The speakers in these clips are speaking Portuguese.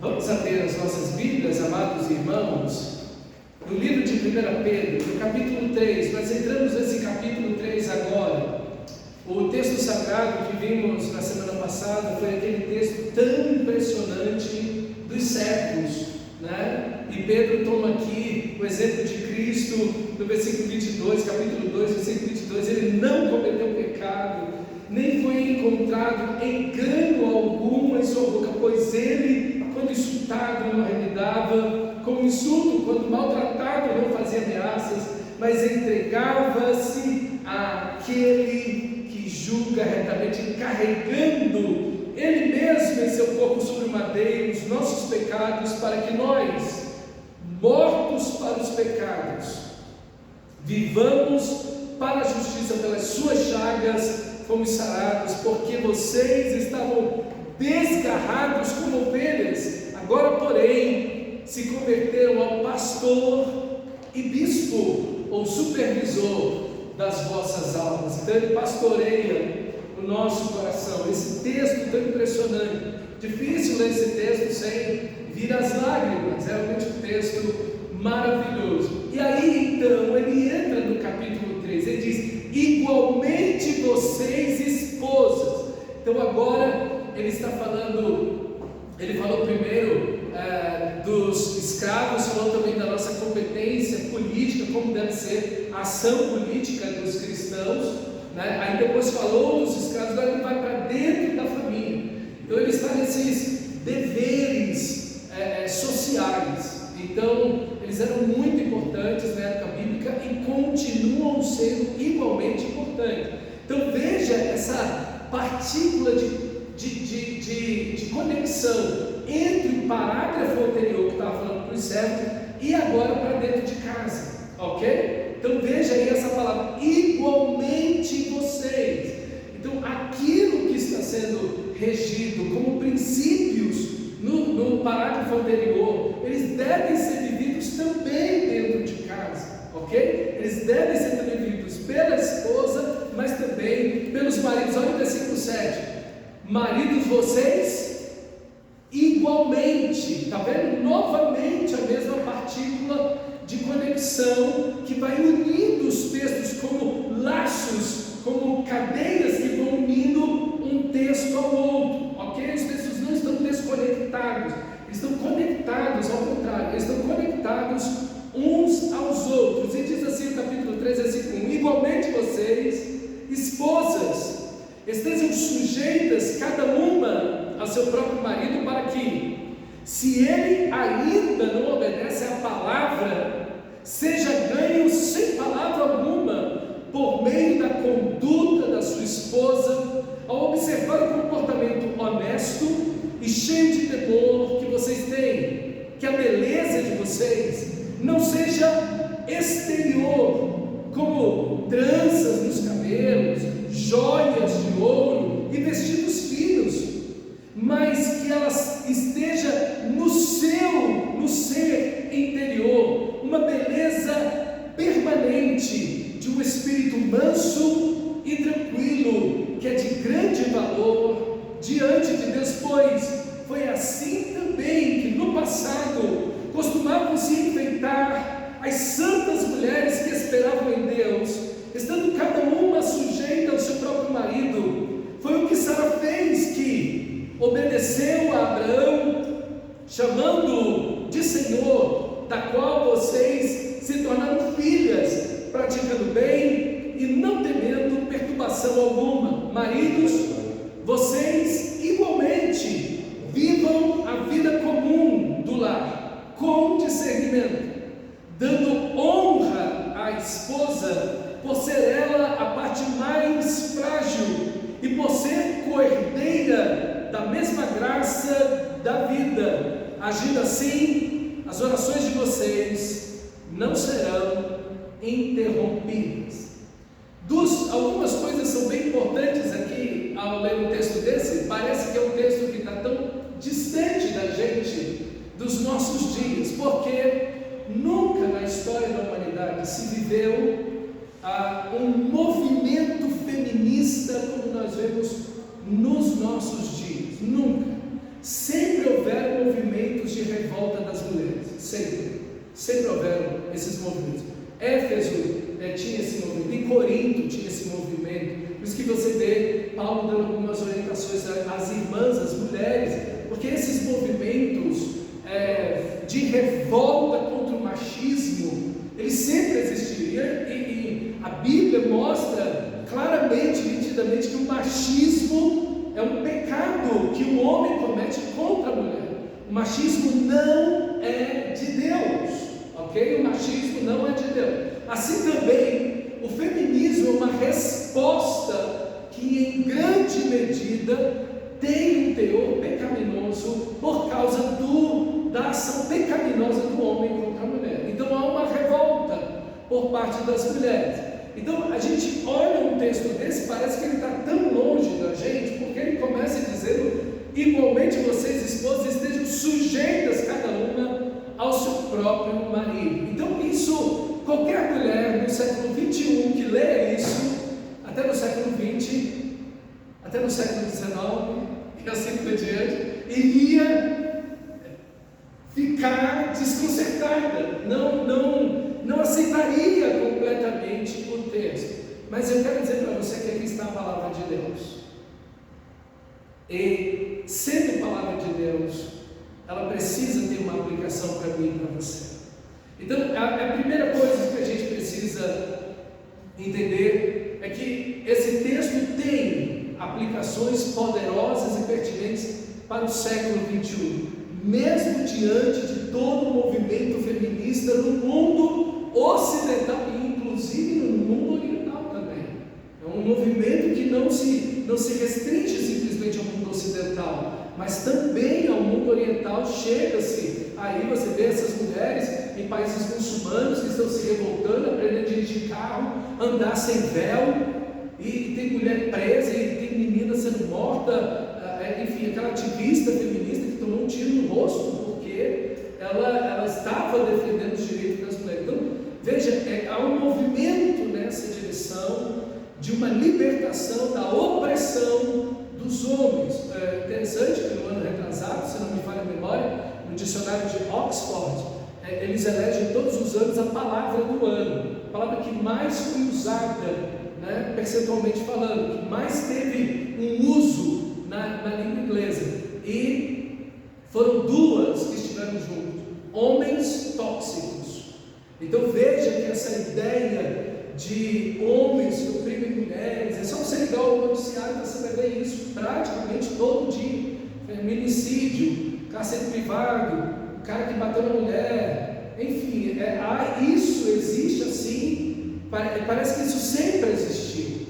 Vamos abrir as nossas Bíblias, amados irmãos, no livro de 1 Pedro, no capítulo 3. Nós entramos nesse capítulo 3 agora. O texto sagrado que vimos na semana passada foi aquele texto tão impressionante dos séculos, né? E Pedro toma aqui o exemplo de Cristo, no versículo 22, capítulo 2, versículo 22, ele não cometeu pecado, nem foi encontrado engano algum em sua boca, pois ele, quando insultado, não revidava, como insulto, quando maltratado, não fazia ameaças, mas entregava-se àquele que julga retamente, carregando ele mesmo em seu corpo sobre o madeiro os nossos pecados, para que nós, mortos para os pecados, vivamos para a justiça. Pelas suas chagas fomos sarados, porque vocês estavam desgarrados como ovelhas, agora porém se converteram ao pastor e bispo ou supervisor das vossas almas. Então ele pastoreia o nosso coração. Esse texto tão impressionante, difícil ler esse texto sem vir as lágrimas, é realmente um texto maravilhoso. E aí então ele entra no capítulo 3, ele diz: igualmente vocês esposas. Então agora ele está falando, ele falou primeiro dos escravos, falou também da nossa competência política, como deve ser a ação política dos cristãos, né? Aí depois falou dos escravos, agora ele vai para dentro da família. Então ele está nesses deveres sociais. Então eles eram muito importantes na época bíblica e continuam sendo igualmente importantes. Então veja essa partícula de conexão entre o parágrafo anterior que estava falando para os servos e agora para dentro de casa, ok? Então veja aí essa palavra, igualmente vocês. Então aquilo que está sendo regido como princípios no parágrafo anterior, eles devem ser vividos também dentro de casa, ok? Eles devem ser também vividos pela esposa, mas também pelos maridos. Olha o versículo 7. Maridos, vocês igualmente, está vendo? Novamente a mesma partícula de conexão que vai unindo os textos como laços, como cadeias que vão unindo um texto ao outro, ok? Os textos não estão desconectados, eles estão conectados, ao contrário, eles estão conectados uns aos outros. E diz assim no capítulo 3, versículo 1: igualmente vocês, esposas, estejam sujeitas cada uma ao seu próprio marido, para que, se ele ainda não obedece à palavra, seja ganho sem palavra alguma, por meio da conduta da sua esposa, ao observar o comportamento honesto e cheio de temor que vocês têm, que a beleza de vocês não seja exterior, como tranças nos cabelos, joias de ouro e vestidos finos, mas que ela esteja no ser interior, uma beleza permanente de um espírito manso e tranquilo, que é de grande valor diante de Deus, pois foi assim também que no passado costumavam se enfeitar as santas mulheres que esperavam em Deus, estando cada uma sujeita ao seu próprio marido. Foi o que Sara fez, que obedeceu a Abraão, chamando-o de Senhor, da qual vocês se tornaram filhas, praticando bem e não temendo perturbação alguma. Maridos, vocês igualmente vivam a vida comum do lar, com discernimento, dando honra à esposa, por ser ela a parte mais frágil e por ser coerdeira da mesma graça da vida. Agindo assim, as orações de vocês não serão interrompidas. Algumas coisas são bem importantes aqui ao ler um texto desse. Parece que é um texto que está tão distante da gente, dos nossos dias, porque nunca na história da humanidade se viveu um movimento feminista como nós vemos nos nossos dias. Nunca. Sempre houveram movimentos movimentos de revolta das mulheres, sempre houveram esses movimentos. Éfeso tinha esse movimento, em Corinto tinha esse movimento, por isso que você vê Paulo dando algumas orientações às irmãs, às mulheres, porque esses movimentos de revolta contra o machismo, eles sempre existiram, e a Bíblia mostra claramente, nitidamente, que o machismo é um pecado que o homem comete contra a mulher. O machismo não é de Deus, ok? O machismo não é de Deus. Assim também, o feminismo é uma resposta que, em grande medida, tem um teor pecaminoso por causa da ação pecaminosa do homem contra a mulher. Então há uma revolta por parte das mulheres. Então a gente olha um texto desse, parece que ele está tão longe da gente, porque ele começa dizendo: igualmente vocês, esposas, estejam sujeitas cada uma ao seu próprio marido. Então isso, qualquer mulher no século 21 que lê isso, até no século 20, até no século 19 e assim por diante, iria ficar desconcertada, não aceitaria completamente o texto. Mas eu quero dizer para você que aqui está a palavra de Deus, e sendo palavra de Deus, ela precisa ter uma aplicação para mim e para você. Então a primeira coisa que a gente precisa entender é que esse texto tem aplicações poderosas e pertinentes para o século 21, mesmo diante de todo o movimento feminista no mundo ocidental e inclusive no mundo oriental também. É um movimento que não se restringe simplesmente ao mundo ocidental, mas também ao mundo oriental. Chega-se, aí você vê essas mulheres em países muçulmanos que estão se revoltando, aprendendo a dirigir carro, andar sem véu, e tem mulher presa, e tem menina sendo morta, enfim, aquela ativista feminista que tomou um tiro no rosto porque ela estava defendendo os direitos das mulheres. Então, veja, há um movimento nessa direção de uma libertação da opressão dos homens. É interessante que no ano retrasado, se não me falha a memória, no dicionário de Oxford, eles elegem todos os anos a palavra do ano, a palavra que mais foi usada, percentualmente falando, que mais teve um uso na língua inglesa, e foram duas que estiveram juntos: homens tóxicos. Então veja que essa ideia de homens que oprimem mulheres, é só você ligar o noticiário, você vai ver isso praticamente todo dia: feminicídio, cárcere privado, o cara que bateu na mulher, enfim, isso existe assim, parece que isso sempre existiu.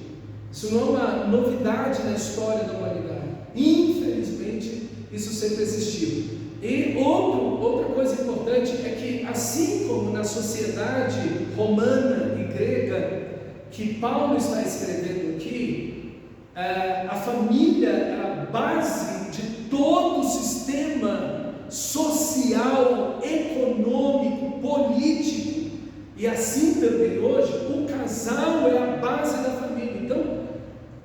Isso não é uma novidade na história da humanidade. Infelizmente, isso sempre existiu. E outra coisa importante é que, assim como na sociedade romana e grega que Paulo está escrevendo aqui, a família era a base de todo o sistema social, econômico, político, e assim também hoje o casal é a base da família. Então,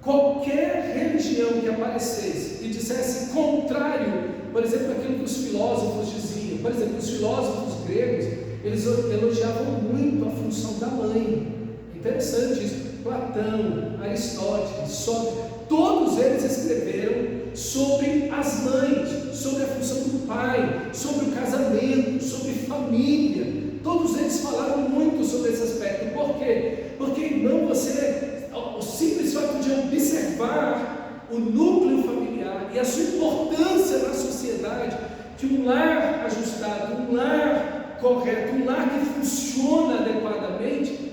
qualquer religião que aparecesse e dissesse contrário, por exemplo, aquilo que os filósofos diziam, por exemplo, os filósofos gregos, eles elogiavam muito a função da mãe. Interessante isso. Platão, Aristóteles, Sócrates, todos eles escreveram sobre as mães, sobre a função do pai, sobre o casamento, sobre família. Todos eles falaram muito sobre esse aspecto. Por quê? Porque, irmão, o simples fato de observar o núcleo familiar e a sua importância na sociedade, que um lar ajustado, um lar correto, um lar que funciona adequadamente,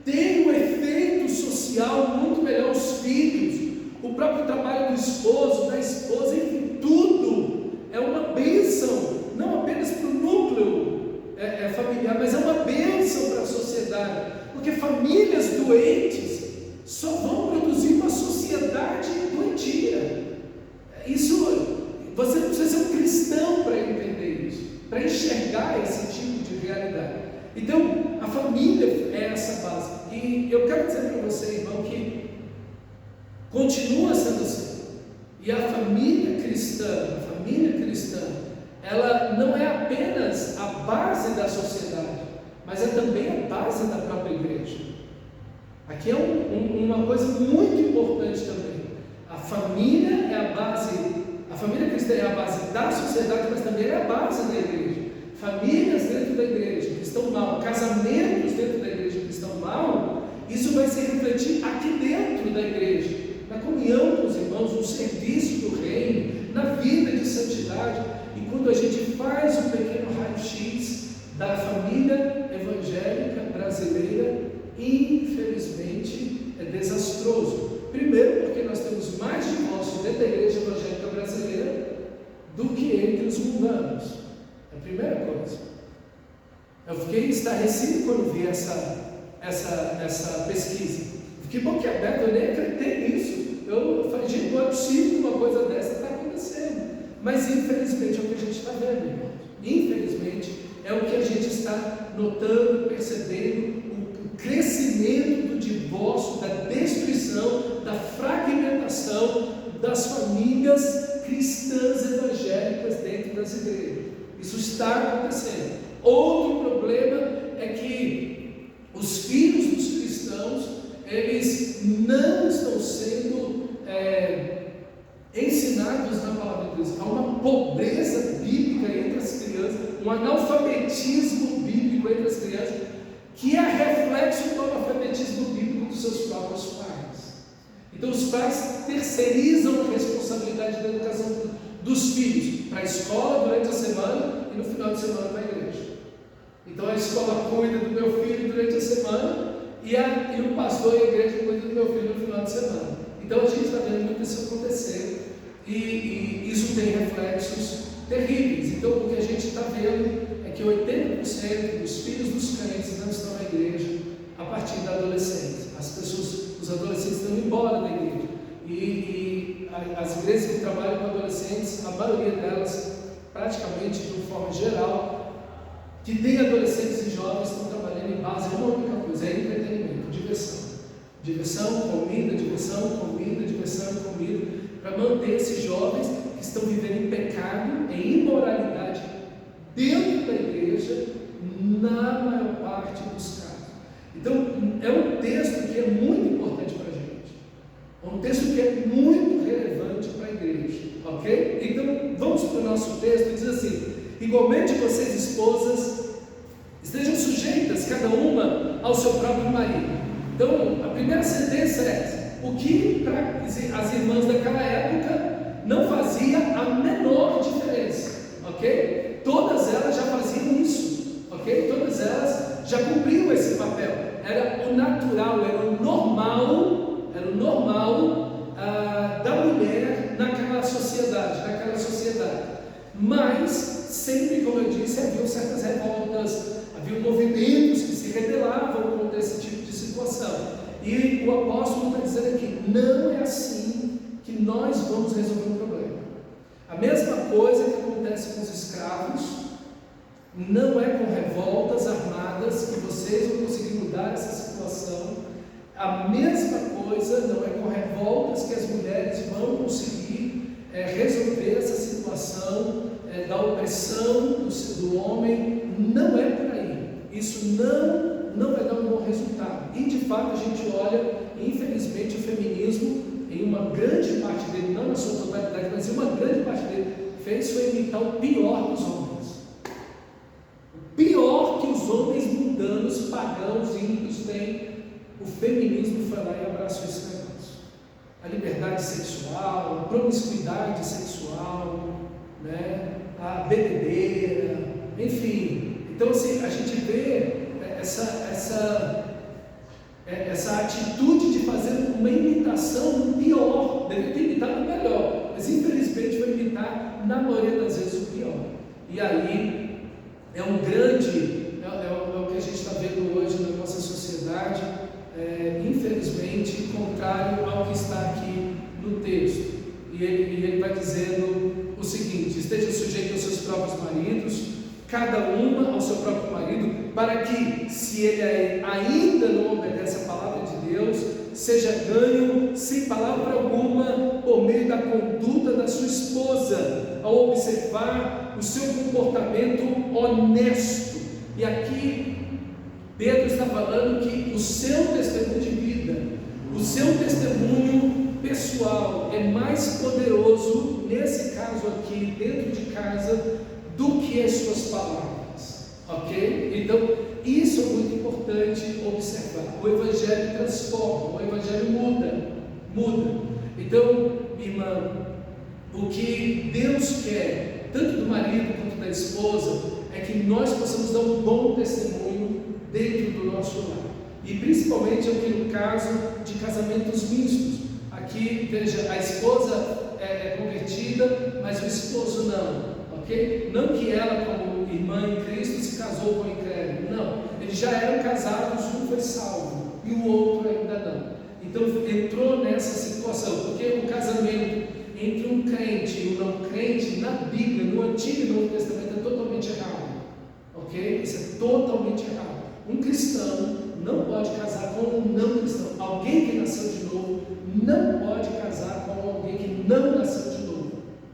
tem um efeito social muito melhor aos filhos, o próprio trabalho do esposo, da esposa, enfim, tudo é uma bênção, não apenas para o núcleo familiar, mas é uma bênção para a sociedade, porque famílias doentes só vão produzir uma sociedade doentia. Isso, você não precisa ser um cristão para entender isso, para enxergar esse tipo de realidade. Então, a família é essa base. E eu quero dizer para você, irmão, que continua sendo assim. E a família cristã, ela não é base da sociedade, mas é também a base da própria igreja. Aqui é uma coisa muito importante também. A família é a base, a família cristã é a base da sociedade, mas também é a base da igreja. Famílias dentro da igreja que estão mal, casamentos dentro da igreja que estão mal, isso vai se refletir aqui dentro da igreja, na comunhão com os irmãos, no serviço do reino, na vida de santidade. E quando a gente faz um pequeno raio-x da família evangélica brasileira, infelizmente é desastroso. Primeiro, porque nós temos mais divórcios dentro da igreja evangélica brasileira do que entre os mundanos. É a primeira coisa. Eu fiquei estarrecido quando vi essa pesquisa. Fiquei boquiaberto, eu nem acreditei nisso. Eu falei, gente, não é possível que uma coisa dessa está acontecendo. Mas infelizmente é o que a gente está vendo, irmãos. Infelizmente é o que a gente está notando, percebendo, o crescimento do divórcio, da destruição, da fragmentação das famílias cristãs evangélicas dentro das igrejas. Isso está acontecendo. Outro problema é que os filhos dos cristãos, eles não estão sendo ensinados na palavra de Deus. Há uma pobreza bíblica entre as crianças, um analfabetismo bíblico entre as crianças, que é reflexo do analfabetismo bíblico dos seus próprios pais. Então os pais terceirizam a responsabilidade da educação dos filhos para a escola durante a semana e no final de semana para a igreja. Então a escola cuida do meu filho durante a semana e o pastor e a igreja cuidam do meu filho no final de semana. Então a gente está vendo muito isso acontecer e isso tem reflexos terríveis. Então o que a gente está vendo é que 80% dos filhos dos crentes não estão na igreja a partir da adolescência. Os adolescentes estão embora da igreja. E as igrejas que trabalham com adolescentes, a maioria delas, praticamente de uma forma geral, que tem adolescentes e jovens, estão trabalhando em base a uma única coisa: é entretenimento, diversão. Diversão, comida, diversão, comida, diversão e comida, para manter esses jovens que estão vivendo em pecado, em imoralidade dentro da igreja, na maior parte dos casos. Então, é um texto que é muito importante para a gente, é um texto que é muito relevante para a igreja, ok? Então, vamos para o nosso texto. Diz assim: igualmente vocês, esposas, estejam sujeitas, cada uma ao seu próprio marido. Então, a primeira sentença é o que para as irmãs daquela época não fazia a menor diferença, ok? Todas elas já faziam isso, ok? Todas elas já cumpriam esse papel. Era o natural, era o normal da mulher naquela sociedade. Mas sempre, como eu disse, havia certas revoltas, havia movimentos que se rebelavam contra esse tipo de situação. E o apóstolo está dizendo aqui: não é assim que nós vamos resolver o problema. A mesma coisa que acontece com os escravos, não é com revoltas armadas que vocês vão conseguir mudar essa situação. A mesma coisa não é com revoltas que as mulheres vão conseguir resolver essa situação da opressão do homem. Não é por aí. Isso não vai dar um bom resultado. E de fato a gente olha, infelizmente, o feminismo, em uma grande parte dele, não na sua totalidade, mas em uma grande parte dele, foi imitar o pior dos homens. O pior que os homens mundanos, pagãos, ímpios têm, o feminismo foi lá e abraçou esse negócio. A liberdade sexual, a promiscuidade sexual, né? A bebedeira, enfim. Então assim, a gente vê essa atitude de fazer uma imitação do pior. Deve ter imitado o melhor, mas infelizmente vai imitar na maioria das vezes o pior. E aí é um grande, é o que a gente está vendo hoje na nossa sociedade, infelizmente contrário ao que está aqui no texto. E ele vai dizendo o seguinte: esteja sujeito aos seus próprios maridos, cada uma ao seu próprio marido, para que, se ele ainda não obedece a palavra de Deus, seja ganho sem palavra alguma por meio da conduta da sua esposa, ao observar preservar o seu comportamento honesto. E aqui Pedro está falando que o seu testemunho de vida, o seu testemunho pessoal é mais poderoso, nesse caso aqui, dentro de casa, do que as suas palavras, ok? Então, isso é muito importante observar. O Evangelho transforma, o Evangelho muda. Então, irmã, o que Deus quer, tanto do marido quanto da esposa, é que nós possamos dar um bom testemunho dentro do nosso lar. E principalmente aqui no caso de casamentos mistos. Aqui, veja, a esposa é convertida, mas o esposo não, ok? Não que ela, como irmã em Cristo, se casou com o incrédulo, não. Eles já eram casados, um foi salvo e o outro ainda não. Então entrou nessa situação, porque o casamento entre um crente e um não crente, na Bíblia, no Antigo e Novo Testamento, é totalmente errado, ok? Isso é totalmente errado. Um cristão não pode casar com um não cristão. Alguém que nasceu de novo não pode casar com alguém que não nasceu de novo,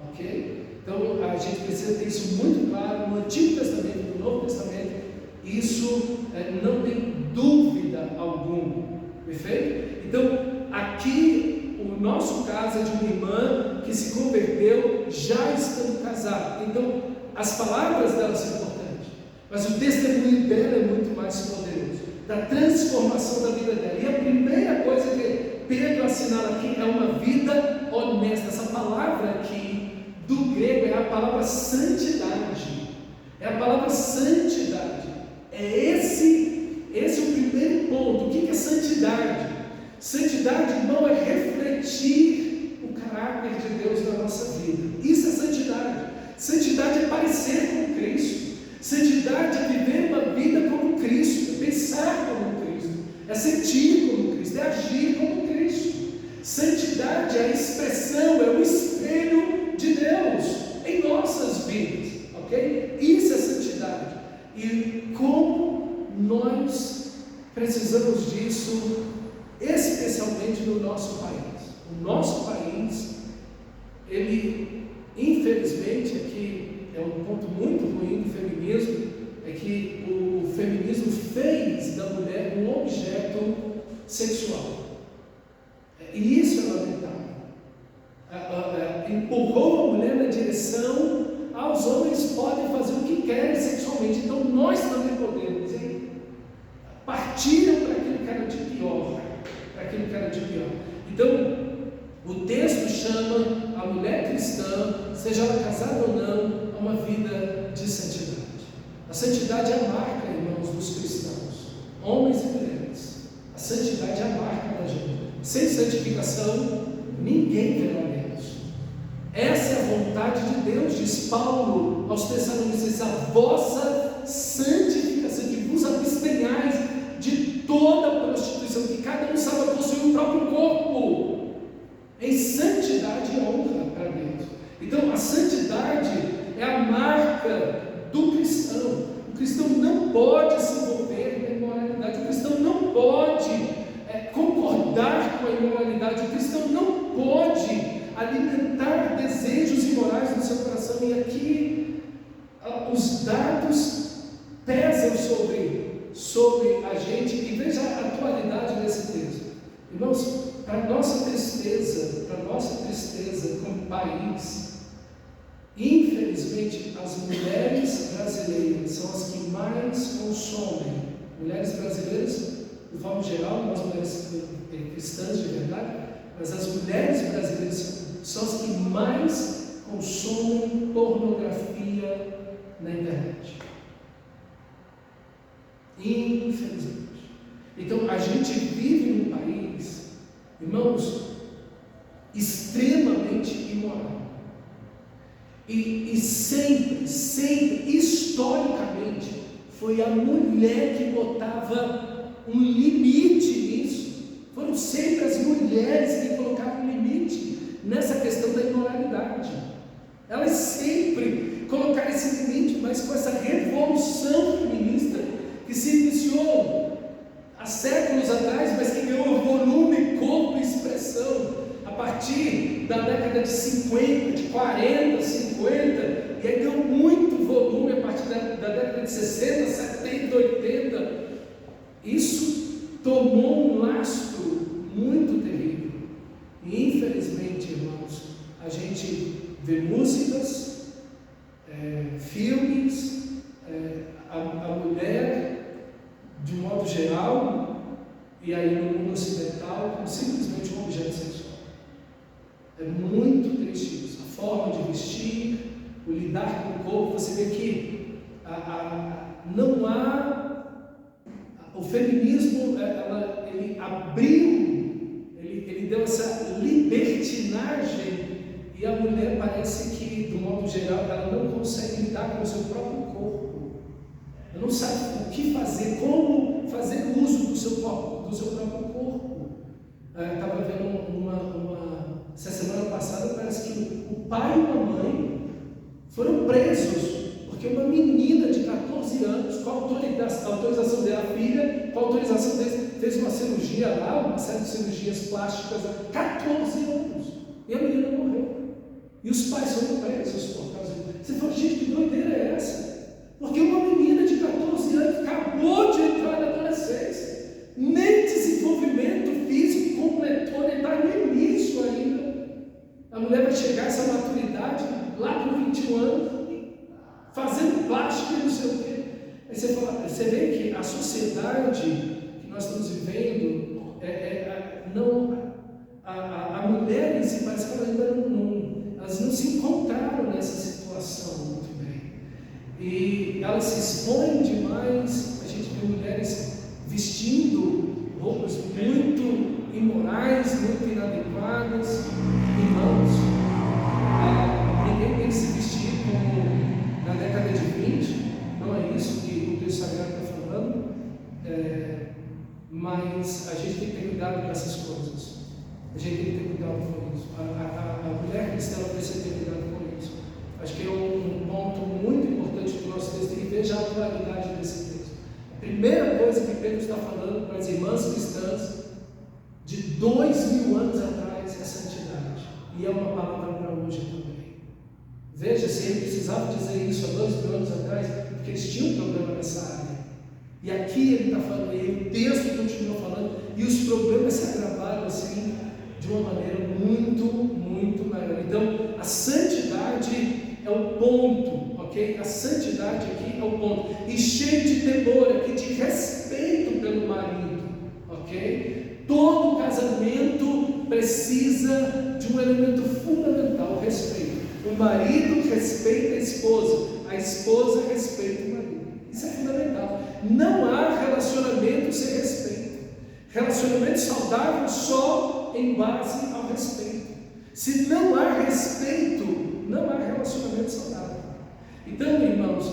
ok? Então a gente precisa ter isso muito claro no Antigo Testamento e no Novo Testamento. Isso não tem dúvida alguma, perfeito? Então aqui o nosso caso é de uma irmã que se converteu já estando casada. Então as palavras dela são importantes, mas o testemunho dela é muito mais poderoso, da transformação da vida dela. E a primeira coisa que Pedro assinala aqui é uma vida honesta. Essa palavra aqui do grego é a palavra santidade. É a palavra santidade. É esse o primeiro ponto. O que é santidade? Santidade, irmão, é refletir o caráter de Deus na nossa vida. Isso é santidade. Santidade é parecer com Cristo. Santidade é viver uma vida como Cristo, é pensar como Cristo, é sentir como Cristo, é agir como Cristo. Santidade é a expressão, é o espelho de Deus em nossas vidas, ok? Isso é santidade. E como nós precisamos disso, especialmente no nosso país. O nosso país, ele, infelizmente, aqui é um ponto muito ruim do feminismo, é que o feminismo fez da mulher um objeto sexual. E isso é lamentável. Empurrou a mulher na direção, os homens podem fazer o que querem sexualmente, então nós também podemos, hein? Partiram para aquilo que era de pior, Então, o texto chama a mulher cristã, seja ela casada ou não, a uma vida de santidade. A santidade é a marca, irmãos, dos cristãos, homens e mulheres. A santidade é a marca da gente. Sem santificação, ninguém verá Deus. Essa é a vontade de Deus, diz Paulo aos Tessalonicenses, a vossa santificação, que vos abstenhais de toda prostituição, que cada um saiba possuir o próprio corpo em santidade e honra para Deus. Então a santidade é a marca do cristão. O cristão não pode se envolver na imoralidade, o cristão não pode concordar com a imoralidade, o cristão não pode alimentar desejos imorais no seu coração. E aqui os dados pesam sobre a gente. E veja a atualidade desse texto, irmãos. Para nossa tristeza como país, infelizmente as mulheres brasileiras são as que mais consomem. Mulheres brasileiras, de forma geral, nós mulheres cristãs de verdade, mas as mulheres brasileiras são as que mais consomem pornografia na internet. Infelizmente. Então a gente vive num país, irmãos, extremamente imoral. E sempre, historicamente, foi a mulher que botava um limite nisso. Foram sempre as mulheres que colocavam um limite nessa questão da imoralidade. Elas sempre colocaram esse limite, mas com essa revolução feminista que se iniciou há séculos atrás, mas que ganhou volume, corpo e expressão a partir da década de 50, de 40, 50, e aí deu muito de 60, 70, 80. Isso tomou um lastro muito terrível. E infelizmente, irmãos, a gente vê músicas, filmes, a mulher, de modo geral, e aí no mundo ocidental, como simplesmente um objeto sexual. É muito triste isso. A forma de vestir, o lidar com o corpo, você vê que não há. O feminismo, ele abriu, ele deu essa libertinagem, e a mulher parece que, do modo geral, ela não consegue lidar com o seu próprio corpo. Ela não sabe o que fazer, como fazer uso do seu próprio corpo. Estava vendo essa semana passada, parece que o pai e a mãe foram presos, porque uma menina de 14 anos, com a autorização dela, a filha, com a autorização dele, fez uma cirurgia lá, uma série de cirurgias plásticas, 14 anos, e a menina morreu. E os pais foram presos por causa disso. Você fala, gente, que doideira é essa? Porque uma menina de 14 anos acabou de entrar na adolescência, nem desenvolvimento físico completou, ele está no início ainda. A mulher vai chegar a essa maturidade lá com 21 anos, fazendo plástica e não sei o quê. Aí você vê que a sociedade que nós estamos vivendo, a mulher em si, parece que ela ainda elas não se encontraram nessa situação muito bem. E elas se expõem demais. A gente vê mulheres vestindo roupas muito imorais, muito inadequadas. Irmãos, ninguém tem que se vestir como na década de 20, não é isso que o texto sagrado está falando, mas a gente tem que ter cuidado com essas coisas. A gente tem que ter cuidado com isso. A mulher cristã precisa ter cuidado com isso. Acho que é um ponto muito importante do nosso texto, e veja a atualidade desse texto. A primeira coisa que Pedro está falando para as irmãs cristãs de 2000 anos atrás é santidade. E é uma palavra para hoje também. Veja, se ele precisava dizer isso há 2000 anos atrás, porque eles tinham um problema nessa área. E aqui ele está falando, e o texto continua falando, e os problemas se agravaram assim, de uma maneira muito, muito maior. Então, a santidade é o ponto, ok? A santidade aqui é o ponto. E cheio de temor aqui, de respeito pelo marido, ok? Todo casamento precisa de um elemento fundamental, o respeito. O marido respeita a esposa respeita o marido. Isso é fundamental. Não há relacionamento sem respeito. Relacionamento saudável só em base ao respeito. Se não há respeito, não há relacionamento saudável. Então, irmãos,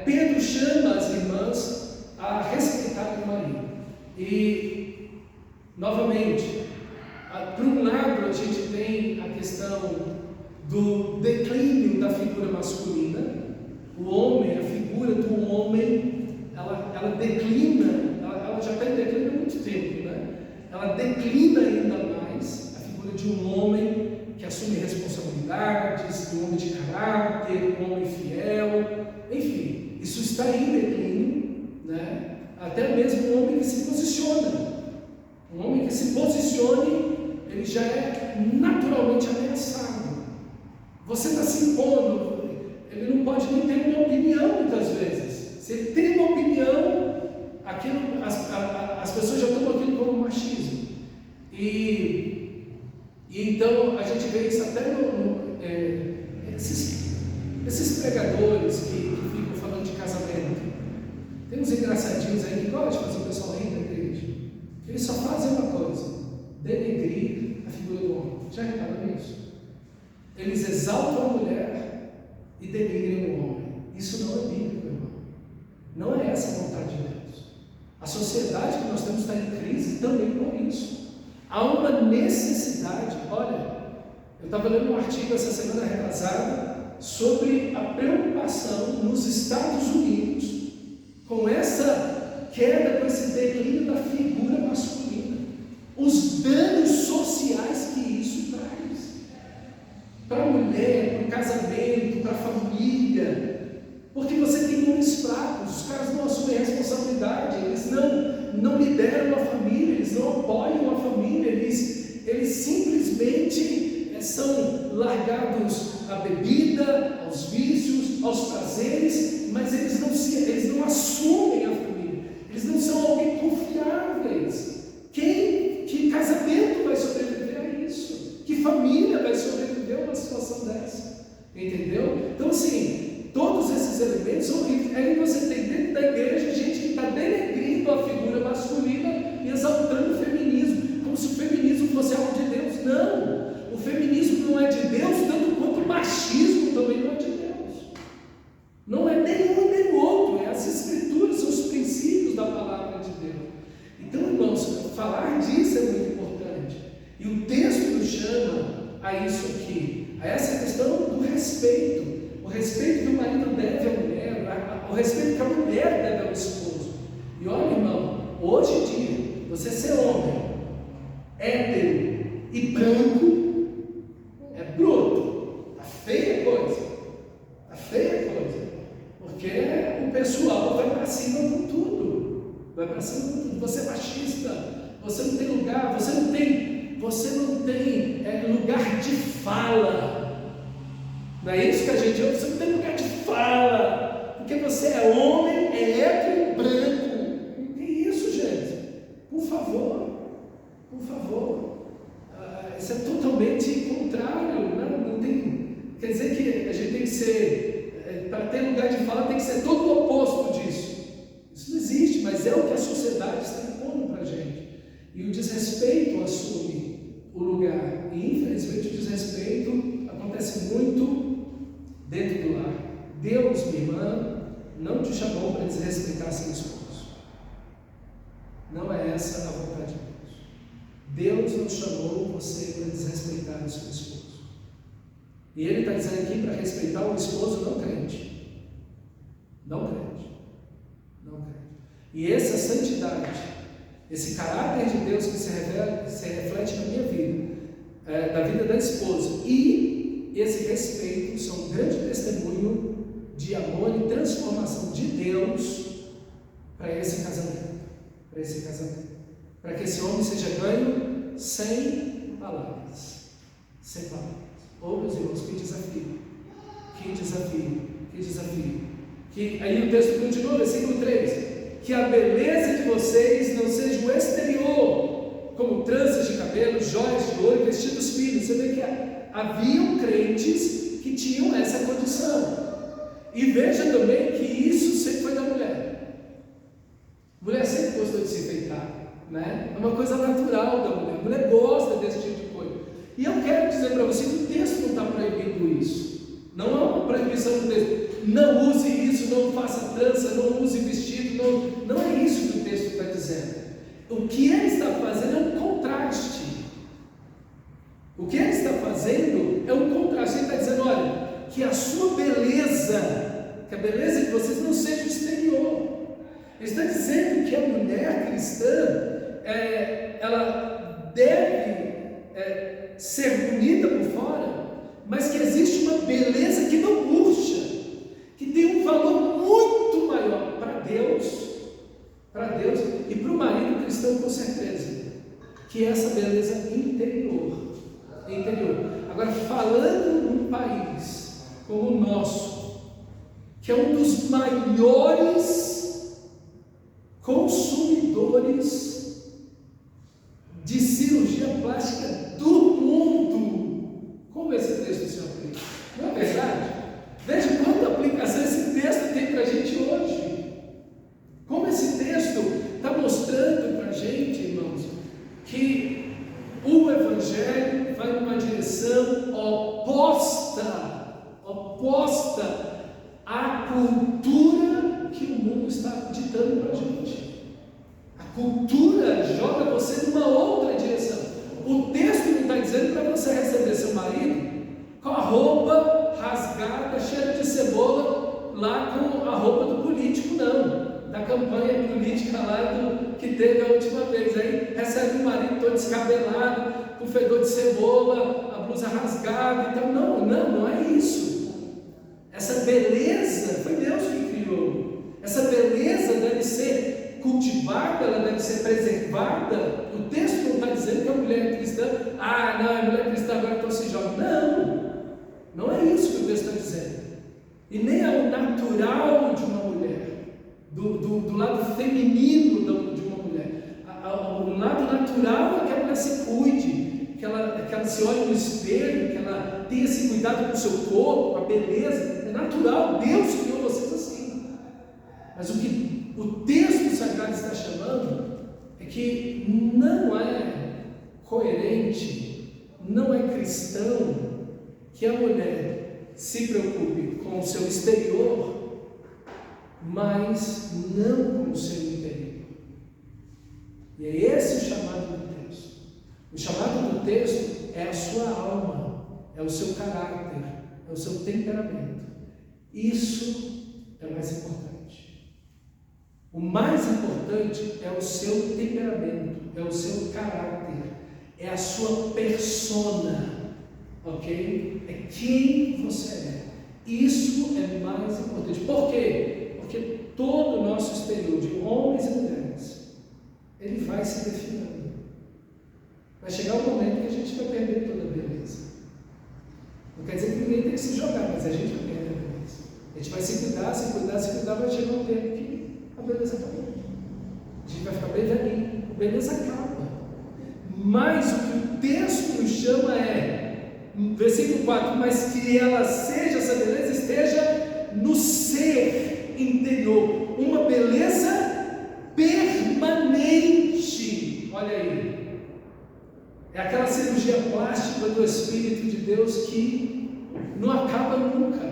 Pedro chama as irmãs a respeitar o marido. E, novamente, por um lado, a gente tem a questão do declínio da figura masculina. O homem, a figura do homem, ela declina, ela já está em declínio há muito tempo, né? Ela declina ainda mais a figura de um homem que assume responsabilidades, de um homem de caráter, um homem fiel, enfim, isso está em declínio, né? Até mesmo um homem que se posiciona. Um homem que se posicione, ele já é naturalmente ameaçado. Você está se impondo, ele não pode nem ter uma opinião muitas vezes. Se ele tem uma opinião, as pessoas já tomam aquilo como machismo. E então a gente vê isso até esses pregadores que ficam falando de casamento. Tem uns engraçadinhos aí que gostam de fazer o pessoal rir da igreja. Eles só fazem uma coisa: denegrir a figura do homem. Já repararam nisso? Eles exaltam a mulher e denigrem o homem. Isso não é bíblico, irmão. Não é essa a vontade de Deus. A sociedade que nós temos está em crise também por isso. Há uma necessidade. Olha, eu estava lendo um artigo essa semana retrasada sobre a preocupação nos Estados Unidos com essa queda, com esse declínio da figura masculina, os danos sociais que isso traz para a mulher, para o casamento, para a família, porque você aos prazeres, mas eles não assumem a família, eles não são alguém confiáveis. Que casamento vai sobreviver a isso? Que família vai sobreviver a uma situação dessa? Entendeu? Então assim, todos esses elementos são horríveis. Aí você tem dentro da igreja gente que está denegrindo a figura masculina e exaltando o feminismo, como se o feminismo fosse algo de Deus. Não! O feminismo não é de Deus, tanto quanto o machismo também não é de Deus. Não é nenhum nem o outro, é as escrituras, são os princípios da palavra de Deus. Então, irmãos, falar disso é muito importante. E o texto nos chama a isso aqui, a essa questão do respeito. O respeito que o marido deve à mulher, o respeito que a mulher deve ao esposo. E olha, irmão, hoje em dia, você ser homem, hétero e branco, é bruto, tá feia a coisa, tá feia a coisa, porque o pessoal vai para cima com tudo, vai para cima com tudo. Você é machista, você não tem lugar, você não tem lugar de fala. Não é isso que a gente ouve? Você não tem lugar de fala, porque você é homem, é hétero e branco. Não tem isso, gente. Por favor, por favor. Isso é totalmente contrário. Não tem, quer dizer que a gente tem que ser, para ter lugar de fala, tem que ser todo o oposto disso. Isso não existe, mas é o que a sociedade está impondo para a gente. E o desrespeito assume o lugar. E infelizmente o desrespeito acontece muito dentro do lar. Deus, minha irmã, não te chamou para desrespeitar seu esposo. Não é essa a vontade de Deus. Deus não chamou você para desrespeitar o seu esposo. E Ele está dizendo aqui para respeitar o esposo não crente. Não crente. Não crente. E essa santidade, esse caráter de Deus que se reflete na minha vida, da vida da esposa, e esse respeito são um grande testemunho de amor e transformação de Deus para esse casamento. Para esse casamento. Para que esse homem seja ganho sem palavras. Sem palavras. Oh, meus irmãos, que desafio. Que desafio. Que desafio. Aí o texto continua, versículo 3. Que a beleza de vocês não seja o exterior, como tranças de cabelo, joias de ouro e vestidos finos. Você vê que haviam crentes que tinham essa condição. E veja também que isso sempre foi da mulher. A mulher sempre gostou de se enfeitar, né? É uma coisa natural da mulher. A mulher gosta desse tipo de coisa. E eu quero dizer para você que o texto não está proibindo isso. Não é uma proibição do texto. Não use isso, não faça trança, não use vestido. Não é isso que o texto está dizendo. O que ele está fazendo é um contraste. O que ele está fazendo é um contraste. Ele está dizendo, olha, que a sua beleza, que a beleza de vocês não seja exterior. Ele está dizendo que a mulher cristã, ela deve ser bonita por fora, mas que existe uma beleza que não murcha, que tem um valor muito maior para Deus e para o marido cristão, com certeza, que é essa beleza interior. Agora, falando num país como o nosso, que é um dos maiores consumidores de cirurgia plástica do mundo, como esse texto se aplica? Não é verdade? Veja quanta aplicação esse texto tem para a gente hoje. Como esse texto está mostrando para a gente, irmãos, que o Evangelho vai numa direção oposta à cultura que o mundo está ditando para a gente. A cultura joga você numa outra direção. O texto não está dizendo para você receber seu marido com a roupa rasgada, cheia de cebola, lá com a roupa do político, não. Da campanha política lá que teve a última vez. Aí recebe o marido todo descabelado, com fedor de cebola, a blusa rasgada e tal. Não é isso. Essa beleza foi Deus que criou. Essa beleza deve ser cultivada, ela deve ser preservada. O texto não está dizendo que a mulher é cristã, a mulher cristã agora então se joga. Não é isso que o texto está dizendo. e nem ao natural de uma mulher, do lado feminino de uma mulher. O lado natural é que a mulher se cuide, que ela se olhe no espelho, que ela tenha esse cuidado com o seu corpo, com a beleza. É natural, Deus criou vocês assim. Mas o que o texto sagrado está chamando é que não é coerente, não é cristão que a mulher se preocupe com o seu exterior, mas não com o seu interior. E é esse o chamado do texto. O chamado do texto é a sua alma, é o seu caráter, é o seu temperamento. Isso é mais importante. O mais importante é o seu temperamento, é o seu caráter, é a sua persona, ok? É quem você é. Isso é mais importante. Por quê? Porque todo o nosso exterior, de homens e mulheres, ele vai se definhando. Vai chegar um momento que a gente vai perder toda a beleza. Não quer dizer que ninguém tem que se jogar, mas a gente vai perder a beleza. A gente vai se cuidar, vai chegar um tempo que a beleza acaba. A gente vai ficar bem velhinho, a beleza acaba. Mas o que o texto nos chama é, versículo 4, mas que ela seja, essa beleza esteja no ser interior, uma beleza permanente. Olha aí, é aquela cirurgia plástica do Espírito de Deus que não acaba nunca,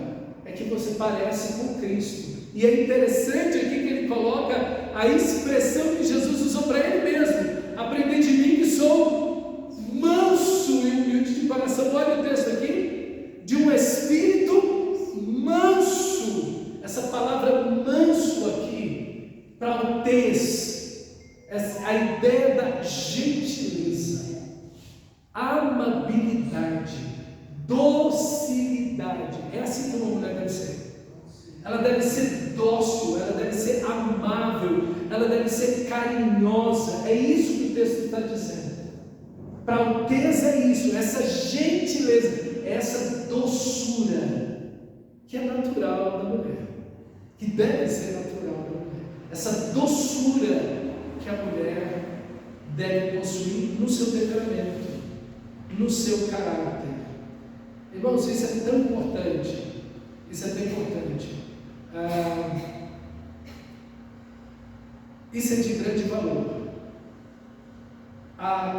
é que você parece com Cristo. E é interessante aqui que ele coloca a expressão que Jesus usou para ele mesmo: aprendei de mim que sou manso e humilde de coração. Olha o texto aqui, de um espírito manso. Essa palavra manso aqui, prautez, a ideia da gentileza, amabilidade, docilidade. É assim que uma mulher deve ser. Ela deve ser dócil, ela deve ser amável, ela deve ser carinhosa. É isso que o texto está dizendo. Prauteza é isso, essa gentileza, essa doçura que é natural da mulher, que deve ser natural da mulher. Essa doçura que a mulher deve possuir no seu temperamento, no seu caráter. Irmãos, isso é tão importante. Isso é tão importante. Isso é de grande valor.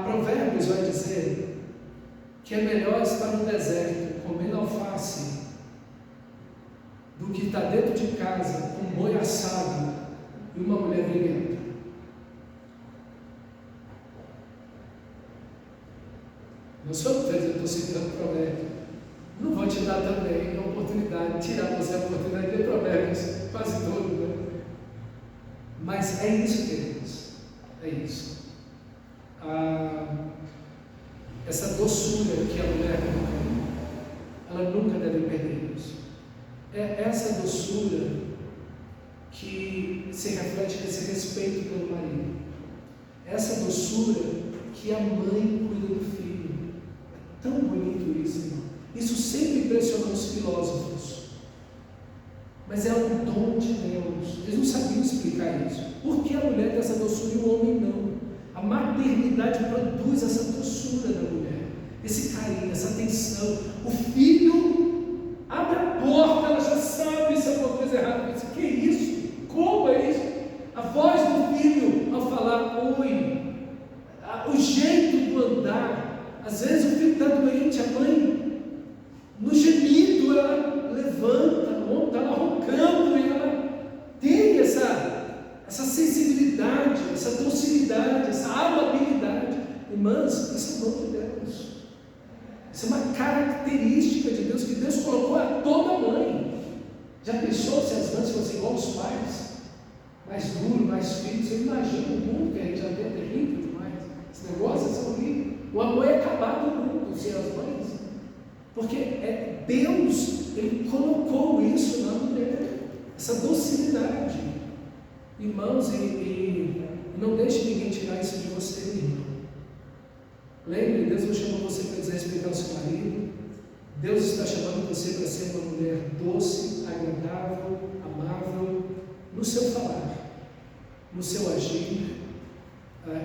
Provérbios vai dizer que é melhor estar no deserto comendo alface do que estar dentro de casa com um boi assado e uma mulher briguenta. Não sou eu estou citando provérbio. Não vou te dar também a oportunidade, tirar você a oportunidade de ler provérbios, quase todo, né? Mas é isso, queridos, é isso. Essa doçura que a mulher tem, ela nunca deve perder isso. É essa doçura que se reflete nesse respeito pelo marido. Essa doçura que a mãe cuida do filho. É tão bonito isso, irmão. Isso sempre impressionou os filósofos, mas é um dom de Deus. Eles não sabiam explicar isso. Por que a mulher tem essa doçura e o homem não? A maternidade produz essa doçura da mulher, esse carinho, essa atenção. O filho abre a porta, ela já sabe se é alguma coisa errada. Diz, que é isso? Como é isso? A voz do filho ao falar oi, o jeito do andar. Às vezes o filho está doente, a mãe, no gemido, ela levanta, está lá roncando, e ela tem essa sensibilidade, essa docilidade, essa amabilidade. Irmãs, isso é dom de Deus. Isso é uma característica de Deus, que Deus colocou a toda mãe. Já pensou se as mães fossem igual aos pais? Mais duro, mais firme? Você imagina o mundo que a gente já vê, é terrível demais. Esse negócio é horrível. O amor é acabar com o mundo, sem as mães. Porque Deus, Ele colocou isso na mulher, essa docilidade. Irmãos, e não deixe ninguém tirar isso de você, irmão. Lembre, Deus não chamou você para desrespeitar o seu marido. Deus está chamando você para ser uma mulher doce, agradável, amável, no seu falar, no seu agir,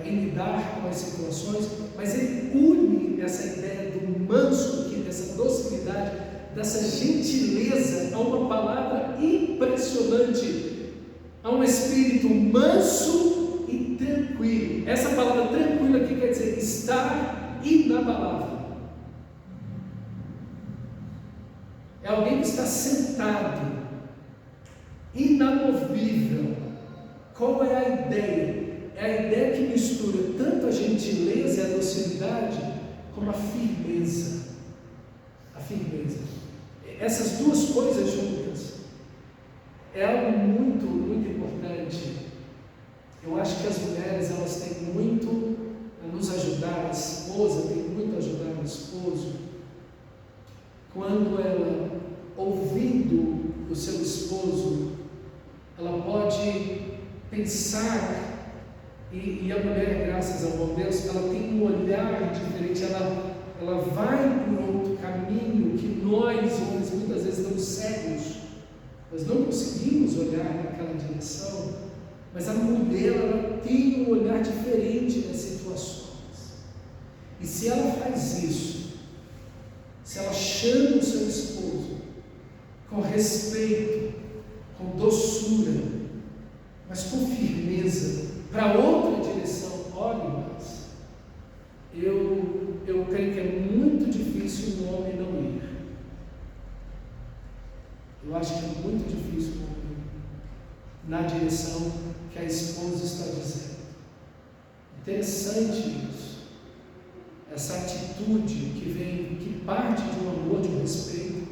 em lidar com as situações, mas Ele une essa ideia do manso aqui, dessa docilidade, dessa gentileza, a uma palavra impressionante, a um espírito manso e tranquilo. Essa palavra tranquilo aqui quer dizer estar inabalável. É alguém que está sentado, inamovível. Qual é a ideia? É a ideia que mistura tanto a gentileza e a docilidade, como a firmeza. A firmeza. Essas duas coisas juntas é algo muito, muito importante. Eu acho que as mulheres, elas têm muito a nos ajudar, a esposa tem muito a ajudar o esposo, quando ela, ouvindo o seu esposo, ela pode pensar, e a mulher, graças ao bom Deus, ela tem um olhar diferente, ela vai por outro caminho que nós, homens, muitas vezes estamos cegos, nós não conseguimos olhar naquela direção, mas a mulher, ela tem um olhar diferente nas situações, e se ela faz isso, se ela chama o seu esposo com respeito, com doçura, mas com firmeza, para outra direção, olha, irmãos, eu creio que é muito difícil um homem não ir. Eu acho que é muito difícil um homem ir na direção que a esposa está dizendo. Interessante isso. Essa atitude que parte de um amor, de um respeito,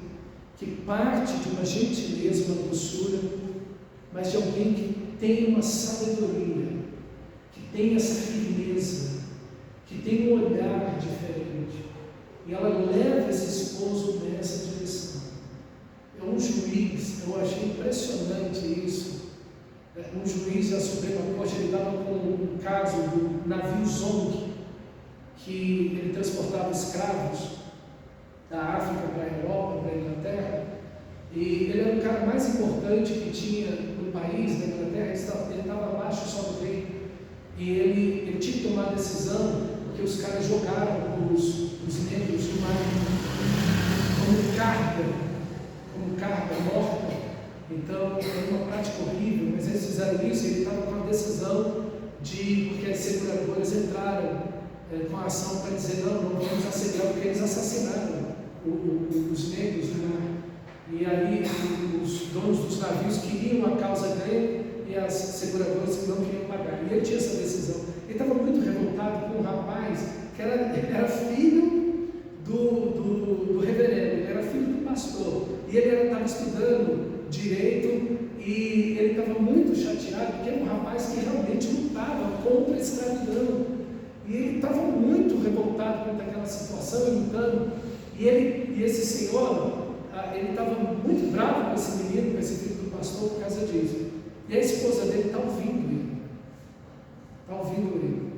que parte de uma gentileza, uma doçura, mas de alguém que tem uma sabedoria, que tem essa firmeza, que tem um olhar diferente, e ela leva esse esposo nessa direção. É um juiz, eu achei impressionante isso. Um juiz da Suprema Corte, ele estava com um caso do navio Zong, que ele transportava escravos da África para a Europa, para a Inglaterra, e ele era o cara mais importante que tinha no país, na Inglaterra. Ele estava abaixo só do rei, e ele tinha que tomar a decisão, porque os caras jogaram os negros no mar como carga morta. Então era uma prática horrível, mas eles fizeram isso, e ele estava com a decisão porque as seguradoras entraram com a ação para dizer, não vamos assediar, porque eles assassinaram os negros no mar. E aí os donos dos navios queriam a causa ganha e as seguradoras não queriam pagar. E ele tinha essa decisão. Ele estava muito revoltado com um rapaz que era filho do reverendo, ele era filho do pastor. E ele estava estudando direito e ele estava muito chateado, porque era um rapaz que realmente lutava contra a escravidão. E ele estava muito revoltado contra aquela situação, lutando. E esse senhor, ele estava muito bravo com esse menino, com esse filho do pastor, por causa disso. E a esposa dele está ouvindo ele. Está ouvindo ele.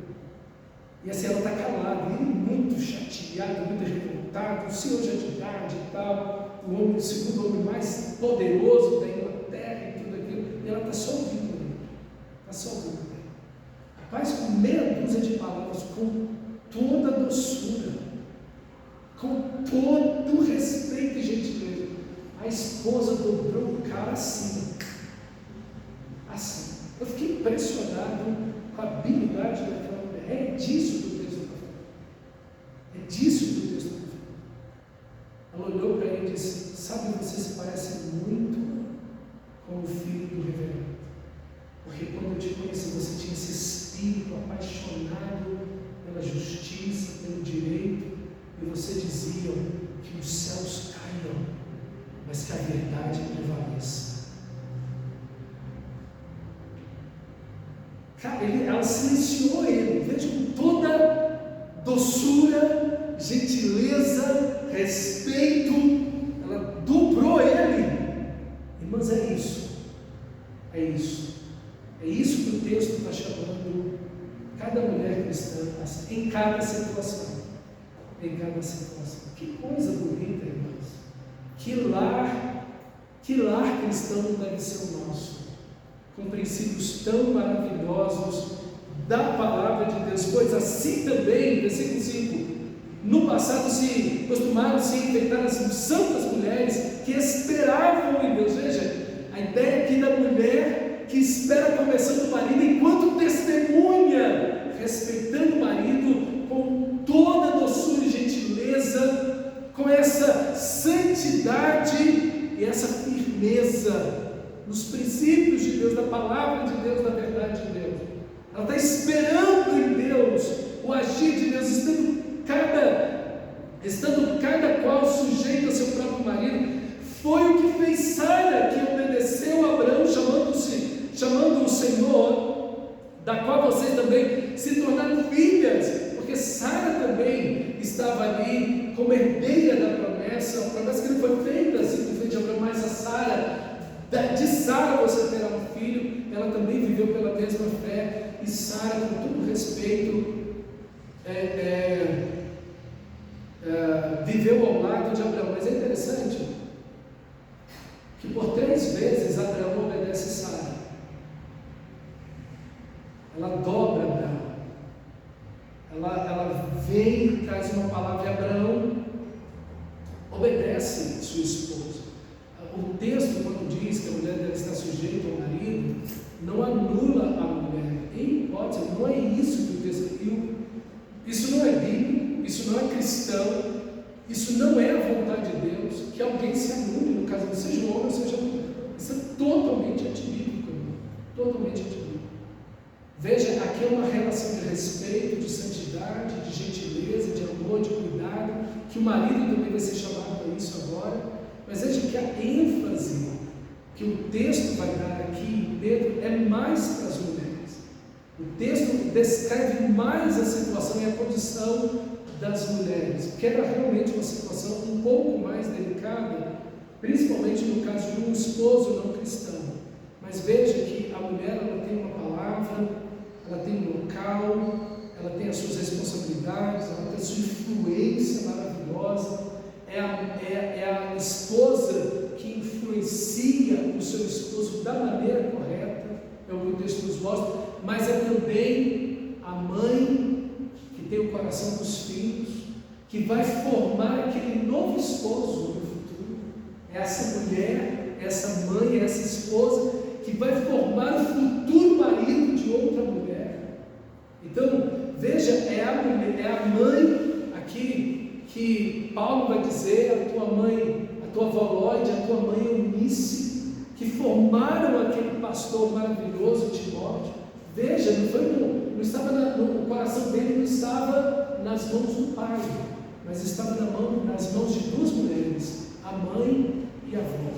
E assim, ela está calada, ele muito chateado, muito revoltado, o senhor já de idade e tal, o segundo homem mais poderoso da Inglaterra e tudo aquilo. E ela está só ouvindo ele. Está só ouvindo ele. Rapaz, com meia dúzia de palavras, com toda a doçura, com todo respeito e gentileza, a esposa dobrou o cara assim. Eu fiquei impressionado com a habilidade daquela mulher. É disso que o texto está falando. É disso que o texto está falando. Ela olhou para ele e disse, sabe, você se parece muito com o filho do reverendo. Porque quando eu te conheci, você tinha esse espírito apaixonado pela justiça, pelo direito, e você dizia que os céus caiam, mas que a verdade prevaleça. Ela silenciou ele, veja, com toda doçura, gentileza, respeito, ela dobrou ele. Irmãs, é isso. É isso. É isso que o texto está chamando cada mulher cristã em cada situação. em cada situação. Que coisa bonita, irmãos. Que lar cristão deve ser o nosso, com princípios tão maravilhosos da palavra de Deus. Pois assim também, versículo 5, no passado costumaram se enfeitar as santas mulheres que esperavam em Deus. Veja, a ideia aqui da mulher que espera a conversão do marido enquanto testemunha, respeitando o marido com toda doçura e gentileza, com essa santidade e essa firmeza nos princípios de Deus, da palavra de Deus, da verdade de Deus. Ela está esperando em Deus o agir de Deus, estando cada qual sujeito ao seu próprio marido. Foi o que fez Sara, que obedeceu a Abraão, chamando o Senhor, da qual vocês também se tornaram filhas, porque Sara também estava ali como herdeira da promessa, a promessa que não foi feita simplesmente de Abraão, mas a Sara, de Sara você terá um filho. Ela também viveu pela mesma fé, e Sara, com todo respeito, viveu ao lado de Abraão. Mas é interessante que por 3 vezes Abraão obedece Sara. Ela dobra Abraão. Ela vem e traz uma palavra, e Abraão obedece sua esposa. O texto, quando diz que a mulher deve estar sujeita ao marido, não anula a mulher. Em hipótese, não é isso que o texto viu. Isso não é bíblico, isso não é cristão, isso não é a vontade de Deus, que alguém se anule no caso, seja homem ou seja mulher. Isso é totalmente antibíblico, totalmente antibíblico. Veja, aqui é uma relação de respeito, de santidade, de gentileza, de amor, de cuidado, que o marido também vai ser chamado para isso agora. Mas veja que a ênfase que o texto vai dar aqui em Pedro é mais para as mulheres. O texto descreve mais a situação e a condição das mulheres, porque era realmente uma situação um pouco mais delicada, principalmente no caso de um esposo não cristão. Mas veja que a mulher, ela tem uma palavra, ela tem um local, ela tem as suas responsabilidades, ela tem a sua influência maravilhosa. É a esposa que influencia o seu esposo da maneira correta, é o que o texto nos mostra, mas é também a mãe que tem o coração dos filhos, que vai formar aquele novo esposo no futuro. É essa mulher, essa mãe, essa esposa que vai formar o futuro marido de outra mulher. Então, veja, é a mãe aqui que Paulo vai dizer, a tua mãe, a tua avó Lóide, a tua mãe Eunice, que formaram aquele pastor maravilhoso Timóteo. Veja, não estava no coração dele, não estava nas mãos do pai, mas estava nas mãos de 2 mulheres, a mãe e a avó.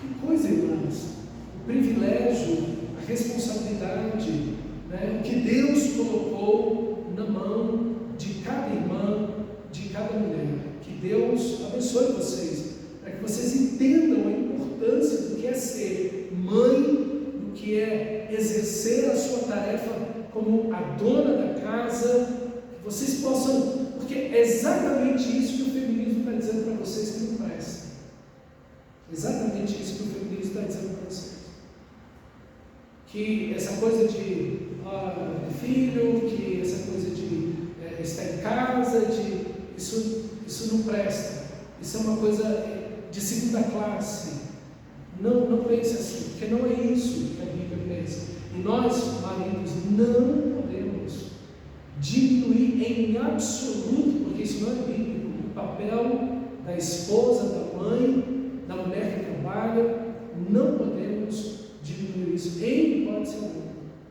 Que coisa, irmãos! O privilégio, a responsabilidade, né? O que Deus colocou na mão de cada irmã, de cada mulher. Que Deus abençoe vocês, para que vocês entendam a importância do que é ser mãe, do que é exercer a sua tarefa como a dona da casa, que vocês possam, porque é exatamente isso que o feminismo está dizendo para vocês que não presta. Exatamente isso que o feminismo está dizendo para vocês. Que essa coisa de filho, que essa coisa de estar em casa, isso não presta. Isso é uma coisa de segunda classe. Não pense assim, porque não é isso que a Bíblia pensa. E nós, maridos, não podemos diminuir em absoluto, porque isso não é bíblico, o papel da esposa, da mãe, da mulher que trabalha. Não podemos diminuir isso em hipótese alguma.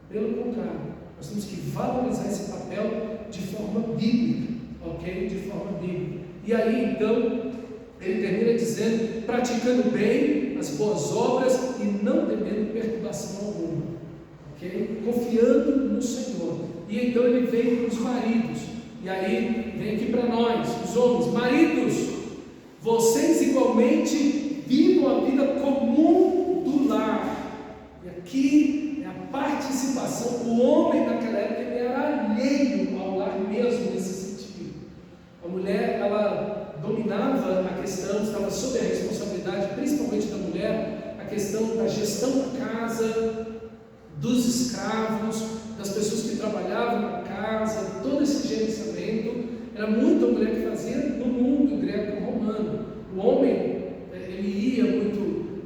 Pelo contrário, nós temos que valorizar esse papel de forma bíblica, ok? De forma bíblica. E aí, então, ele termina dizendo, praticando bem as boas obras e não temendo perturbação alguma, ok? Confiando no Senhor. E então ele vem para os maridos, e aí vem aqui para nós, os homens. Maridos, vocês igualmente vivam a vida comum do lar. E aqui é a participação. O homem naquela época ele era alheio ao lar mesmo nesse sentido. A mulher a questão da gestão da casa, dos escravos, das pessoas que trabalhavam na casa, todo esse gerenciamento, era muito a mulher que fazia no mundo greco-romano. O homem, ele ia muito,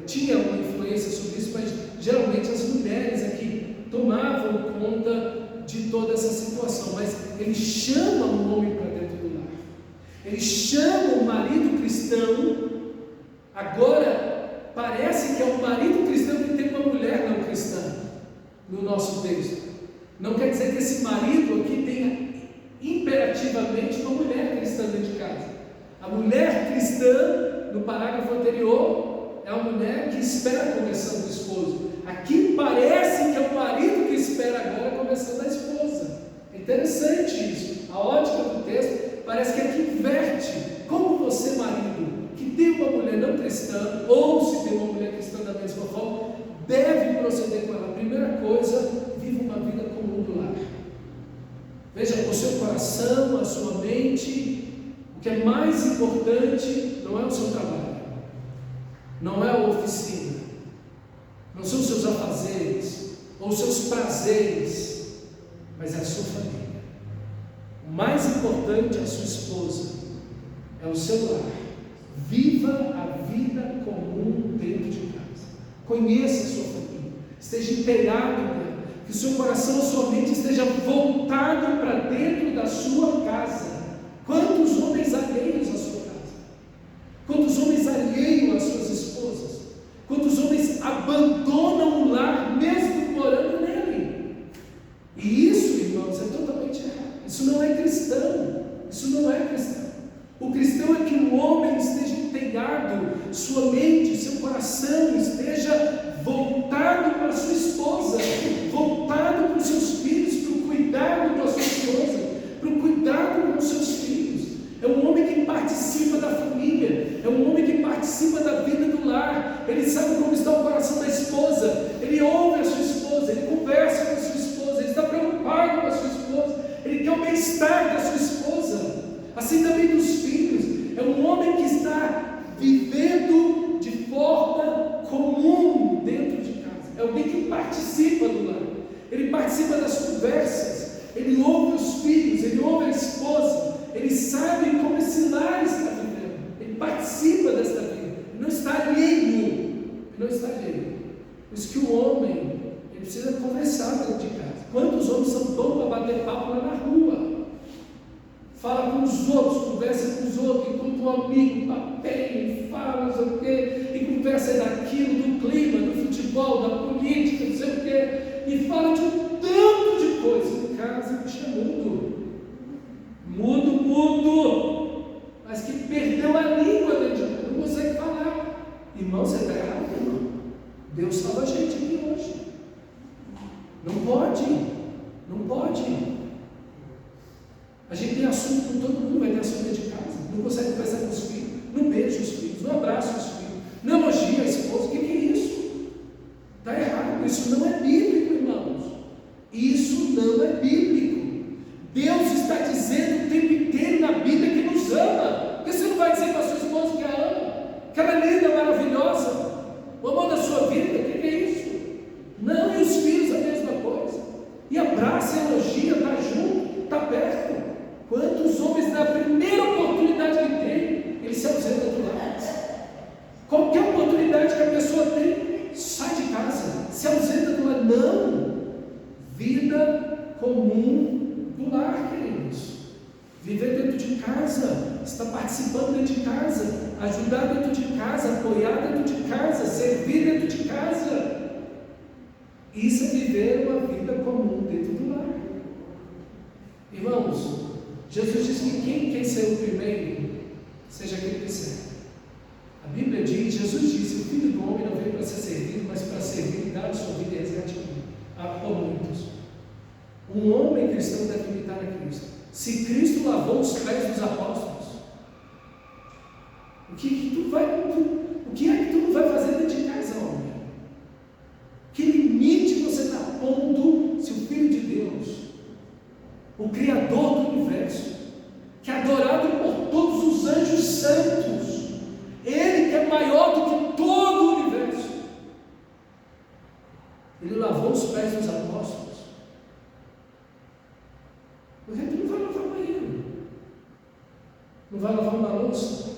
tinha uma influência sobre isso, mas geralmente as mulheres aqui tomavam conta de toda essa situação. Mas ele chama o homem para dentro do lar, ele chama o marido cristão. Agora parece que é o marido cristão que tem uma mulher não cristã no nosso texto. Não quer dizer que esse marido aqui tenha imperativamente uma mulher cristã dentro de casa. A mulher cristã, no parágrafo anterior, é a mulher que espera a conversão do esposo. Aqui parece que é o marido que espera agora a conversão da esposa. É interessante isso. A ótica do texto parece que aqui inverte. Como você, marido, que tem uma mulher não cristã, ou se tem uma mulher cristã da mesma forma, deve proceder com ela. A primeira coisa, viva uma vida comum do lar. Veja, o seu coração, a sua mente, o que é mais importante não é o seu trabalho, não é a oficina, não são os seus afazeres ou os seus prazeres, mas é a sua família. O mais importante é a sua esposa, é o seu lar. Viva a vida comum dentro de casa. Conheça a sua família, esteja inteirado nela, que o seu coração, a sua mente esteja voltado para dentro da sua casa. Quantos homens alheios à sua casa? Quantos homens alheios às suas esposas? Quantos homens abandonam o lar mesmo morando nele? E isso, irmãos, é totalmente errado. Isso não é cristão. Isso não é cristão. O cristão é que o homem esteja inteirado, sua mente, seu coração esteja voltado para a sua esposa, voltado para os seus filhos, para o cuidado da sua esposa, para o cuidado com os seus filhos. É um homem que participa da família, é um homem que participa da vida do lar. Ele sabe como está o coração da esposa, ele ouve a sua esposa, ele conversa com a sua esposa, ele está preocupado com a sua esposa, ele quer o bem-estar da sua esposa, assim também dos filhos. É um homem que está vivendo de forma comum dentro de casa, é alguém que participa do lar, ele participa das conversas, ele ouve os filhos, ele ouve a esposa, ele sabe como esse lar está vivendo, ele participa desta vida, ele não está alheio, Por isso que o homem, ele precisa conversar dentro de casa. Quantos homens são bons para bater papo lá na rua? Fala com os outros, conversa com os outros, enquanto um amigo papeia, fala não sei o quê, e conversa daquilo, do clima, do futebol, da política, não sei o quê, e fala de um tanto de coisa. Em casa, bicho é mudo, mas que perdeu a língua dentro de casa, não consegue falar. Irmão, você está errado, irmão. Deus salva a gente aqui hoje. Não pode. A gente tem assunto com todo mundo, vai ter assunto dentro de casa, não consegue conversar com os filhos, não beija os filhos, não abraça os filhos, não elogia a esposa. O que é isso? Está errado, isso não é bíblico, irmãos. Isso não é bíblico. Deus está dizendo o tempo inteiro na Bíblia que nos ama. Porque você não vai dizer para a sua esposa que a ama, que ela é linda, maravilhosa, o amor da sua vida? O que é isso? Não, e os filhos a mesma coisa. E abraça, elogia, está junto, está perto. Quantos homens, na primeira oportunidade que tem, ele se ausenta do lar? Qualquer oportunidade que a pessoa tem, sai de casa, se ausenta do lar. Não. Vida comum do lar, queridos. Viver dentro de casa, estar participando dentro de casa, ajudar dentro de casa, apoiar dentro de casa, servir dentro de casa. Isso é viver uma vida comum dentro do lar. Irmãos, Jesus diz que quem quer ser o primeiro, seja aquele que serve. A Bíblia diz, Jesus disse, o Filho do Homem não veio para ser servido, mas para servir e dar a sua vida e resgate por muitos. Um homem cristão deve imitar a Cristo. Se Cristo lavou os pés dos apóstolos, o que é que tu não vai fazer dentro de casa, homem? Que limite você está pondo se o Filho de Deus, o Criador do universo, que é adorado por todos os anjos santos, Ele que é maior do que todos Não vai lavar uma louça?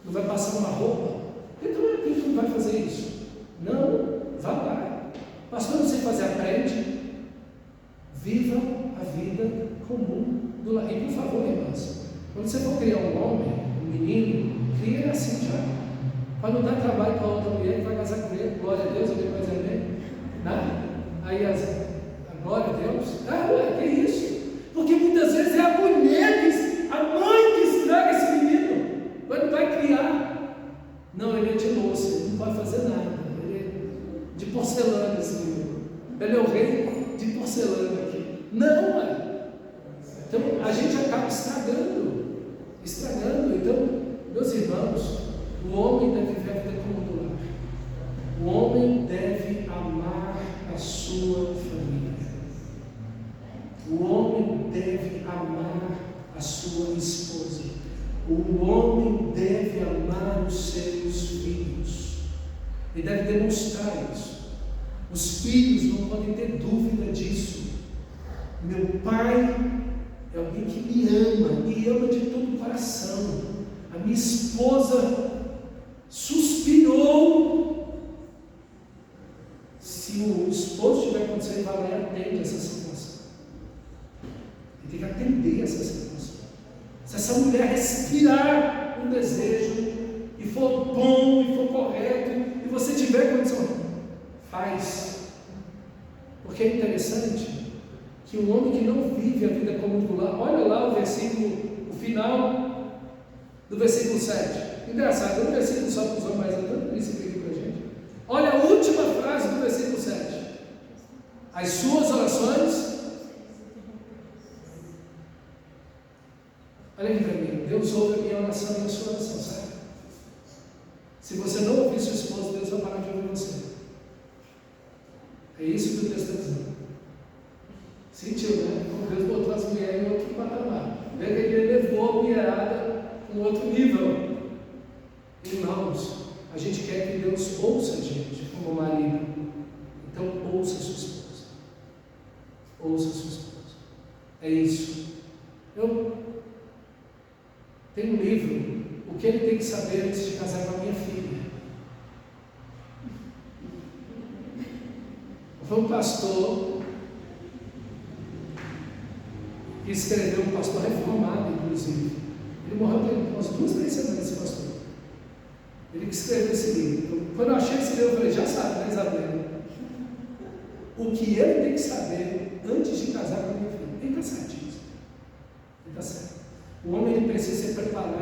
Não vai passar uma roupa? Por que tu não vai fazer isso? Não, vá lá. Pastor, não sei fazer, aprende. Viva a vida comum do lar. E por favor, irmãs, quando você for criar um homem, um menino, cria assim já. Para não dar trabalho para outra mulher que vai casar com ele. Glória a Deus, alguém vai dizer amém? Né? Aí a glória a Deus. Ué, que isso? Porque muitas vezes é a mulher, a mãe que estraga esse menino. Quando vai criar. Não, ele é de louça, ele não pode fazer nada. Ele é de porcelana esse menino. Ele é o rei de porcelana aqui. Não, ué. Então a gente acaba estragando. Então, meus irmãos, o homem deve viver a vida comum do lar. O homem deve amar a sua família. O homem deve amar a sua esposa. O homem deve amar os seus filhos. Ele deve demonstrar isso. Os filhos não podem ter dúvida disso. Meu pai é alguém que me ama e ama de todo o coração. A minha esposa suspirou. Se o esposo estiver acontecendo, vai lá e atende essa situação. Ele tem que atender essa situação. Se essa mulher respirar um desejo e for bom e for correto, e você tiver condição, faz. Porque é interessante que um homem que não vive a vida comum do lar, olha lá o versículo, o final do versículo 7. Engraçado, um versículo só para os homens, mas é tanto princípio aqui para a gente. Olha a última frase do versículo 7. As suas orações. Olha aqui para mim. Deus ouve a minha oração e a sua oração, certo? Se você não ouvir sua esposa, Deus vai parar de ouvir você. É isso que o texto está dizendo. Sentiu, né? Como Deus botou as mulheres em outro patamar. Vê que ele levou a mulherada a um outro nível. Irmãos, a gente quer que Deus ouça a gente como marido. Então ouça a sua esposa. Ouça a sua esposa. É isso. Eu tenho um livro, o que ele tem que saber antes de casar com a minha filha. Foi um pastor que escreveu, um pastor reformado, inclusive. Ele morreu tem umas 2, 3 semanas, esse pastor. Ele que escreveu esse livro. Quando eu achei esse livro, eu falei, já sabe, né, Isabela? O que ele tem que saber antes de casar com a minha filha. Ele está certíssimo. Ele está certo. O homem ele precisa ser preparado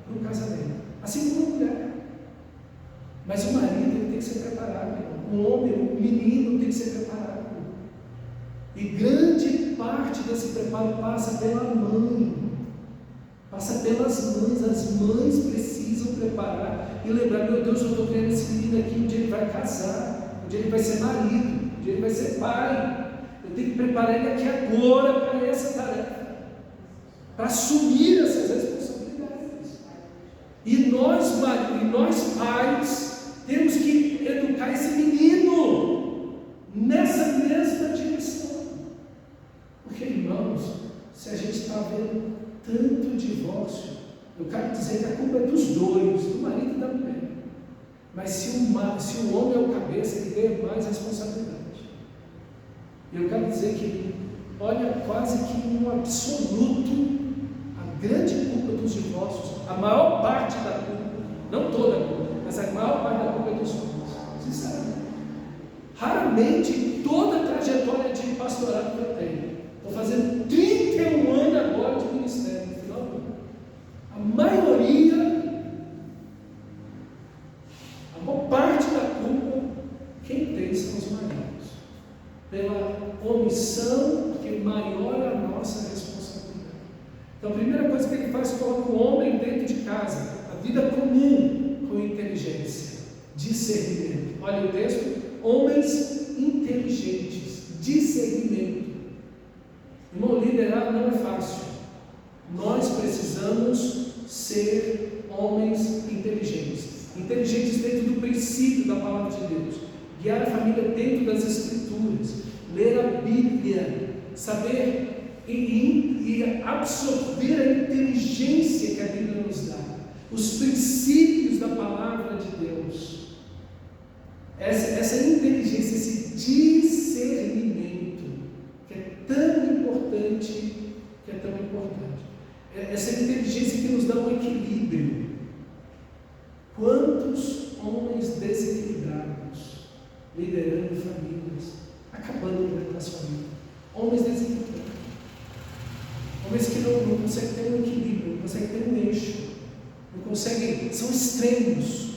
para o casamento. Assim como a mulher. Mas o marido ele tem que ser preparado. O homem, o menino tem que ser preparado. E grande parte desse preparo passa pela mãe. Passa pelas mães. As mães precisam preparar e lembrar, meu Deus, eu estou criando esse menino aqui, um dia ele vai casar, um dia ele vai ser marido, um dia ele vai ser pai. Eu tenho que preparar ele aqui agora para essa tarefa, para assumir essas responsabilidades. E nós pais temos que educar esse menino nessa mesma direção. Porque, irmãos, se a gente está vendo tanto divórcio, eu quero dizer que a culpa é dos dois, do marido e da mulher. Mas se o homem é o cabeça, ele tem mais responsabilidade. E eu quero dizer que, olha, quase que um absoluto, a grande culpa dos divórcios, a maior parte da culpa, não toda a culpa, mas a maior parte da culpa é dos homens. Sinceramente. Raramente, toda a trajetória de pastorado que eu tenho, estou fazendo 31 anos agora de ministério, no final do ano. A maioria, a maior parte da culpa, quem tem são os maridos. Pela omissão, porque maior é a nossa responsabilidade. Então a primeira coisa que ele faz, coloca o homem dentro de casa, a vida comum, com inteligência, discernimento. Olha o texto, homens inteligentes, discernimento. Irmão, liderar não é fácil. Nós precisamos ser homens inteligentes. Inteligentes dentro do princípio da palavra de Deus. Guiar a família dentro das Escrituras. Ler a Bíblia. Saber e absorver a inteligência que a Bíblia nos dá, os princípios da palavra de Deus. Essa inteligência, esse discernimento que é tão importante, essa inteligência que nos dá um equilíbrio. Quantos homens desequilibrados liderando famílias, acabando com as famílias, homens desequilibrados, homens que não conseguem ter um equilíbrio, não conseguem ter um eixo, não conseguem, são extremos,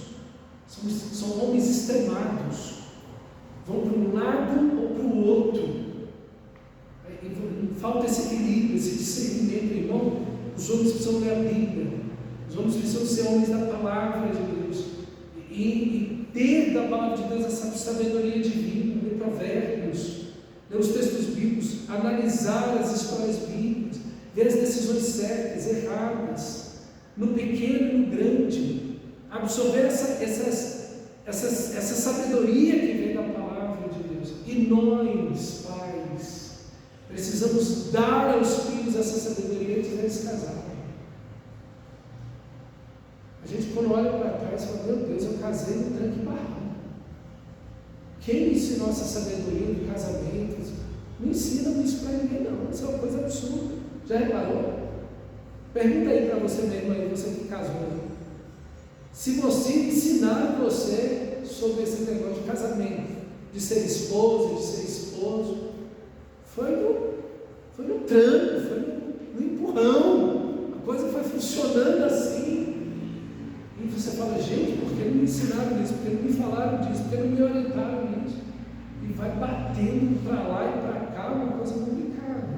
são homens extremados, vão para um lado ou para o outro. Falta esse equilíbrio, esse discernimento, irmão. Os homens precisam ler a Bíblia, os homens precisam ser homens da palavra de Deus e ter da palavra de Deus essa sabedoria divina, ler provérbios, ler os textos bíblicos, analisar as histórias bíblicas, ver as decisões certas, erradas, no pequeno e no grande, absorver essa sabedoria que vem da palavra de Deus. E nós, pais, precisamos dar aos filhos essa sabedoria antes deles casarem. A gente, quando olha para trás, fala: meu Deus, eu casei no tranque e barraco. Quem me ensinou essa sabedoria do casamento? Não ensina isso para ninguém, não. Isso é uma coisa absurda. Já reparou? Pergunta aí para você mesmo, aí, você que casou. Se você ensinar você sobre esse negócio de casamento, de ser esposa, de ser esposo, foi no tranco, foi no empurrão, a coisa foi funcionando assim. E você fala: gente, por que não me ensinaram isso? Por que não me falaram disso? Por que não me orientaram nisso? E vai batendo para lá e para cá, uma coisa complicada.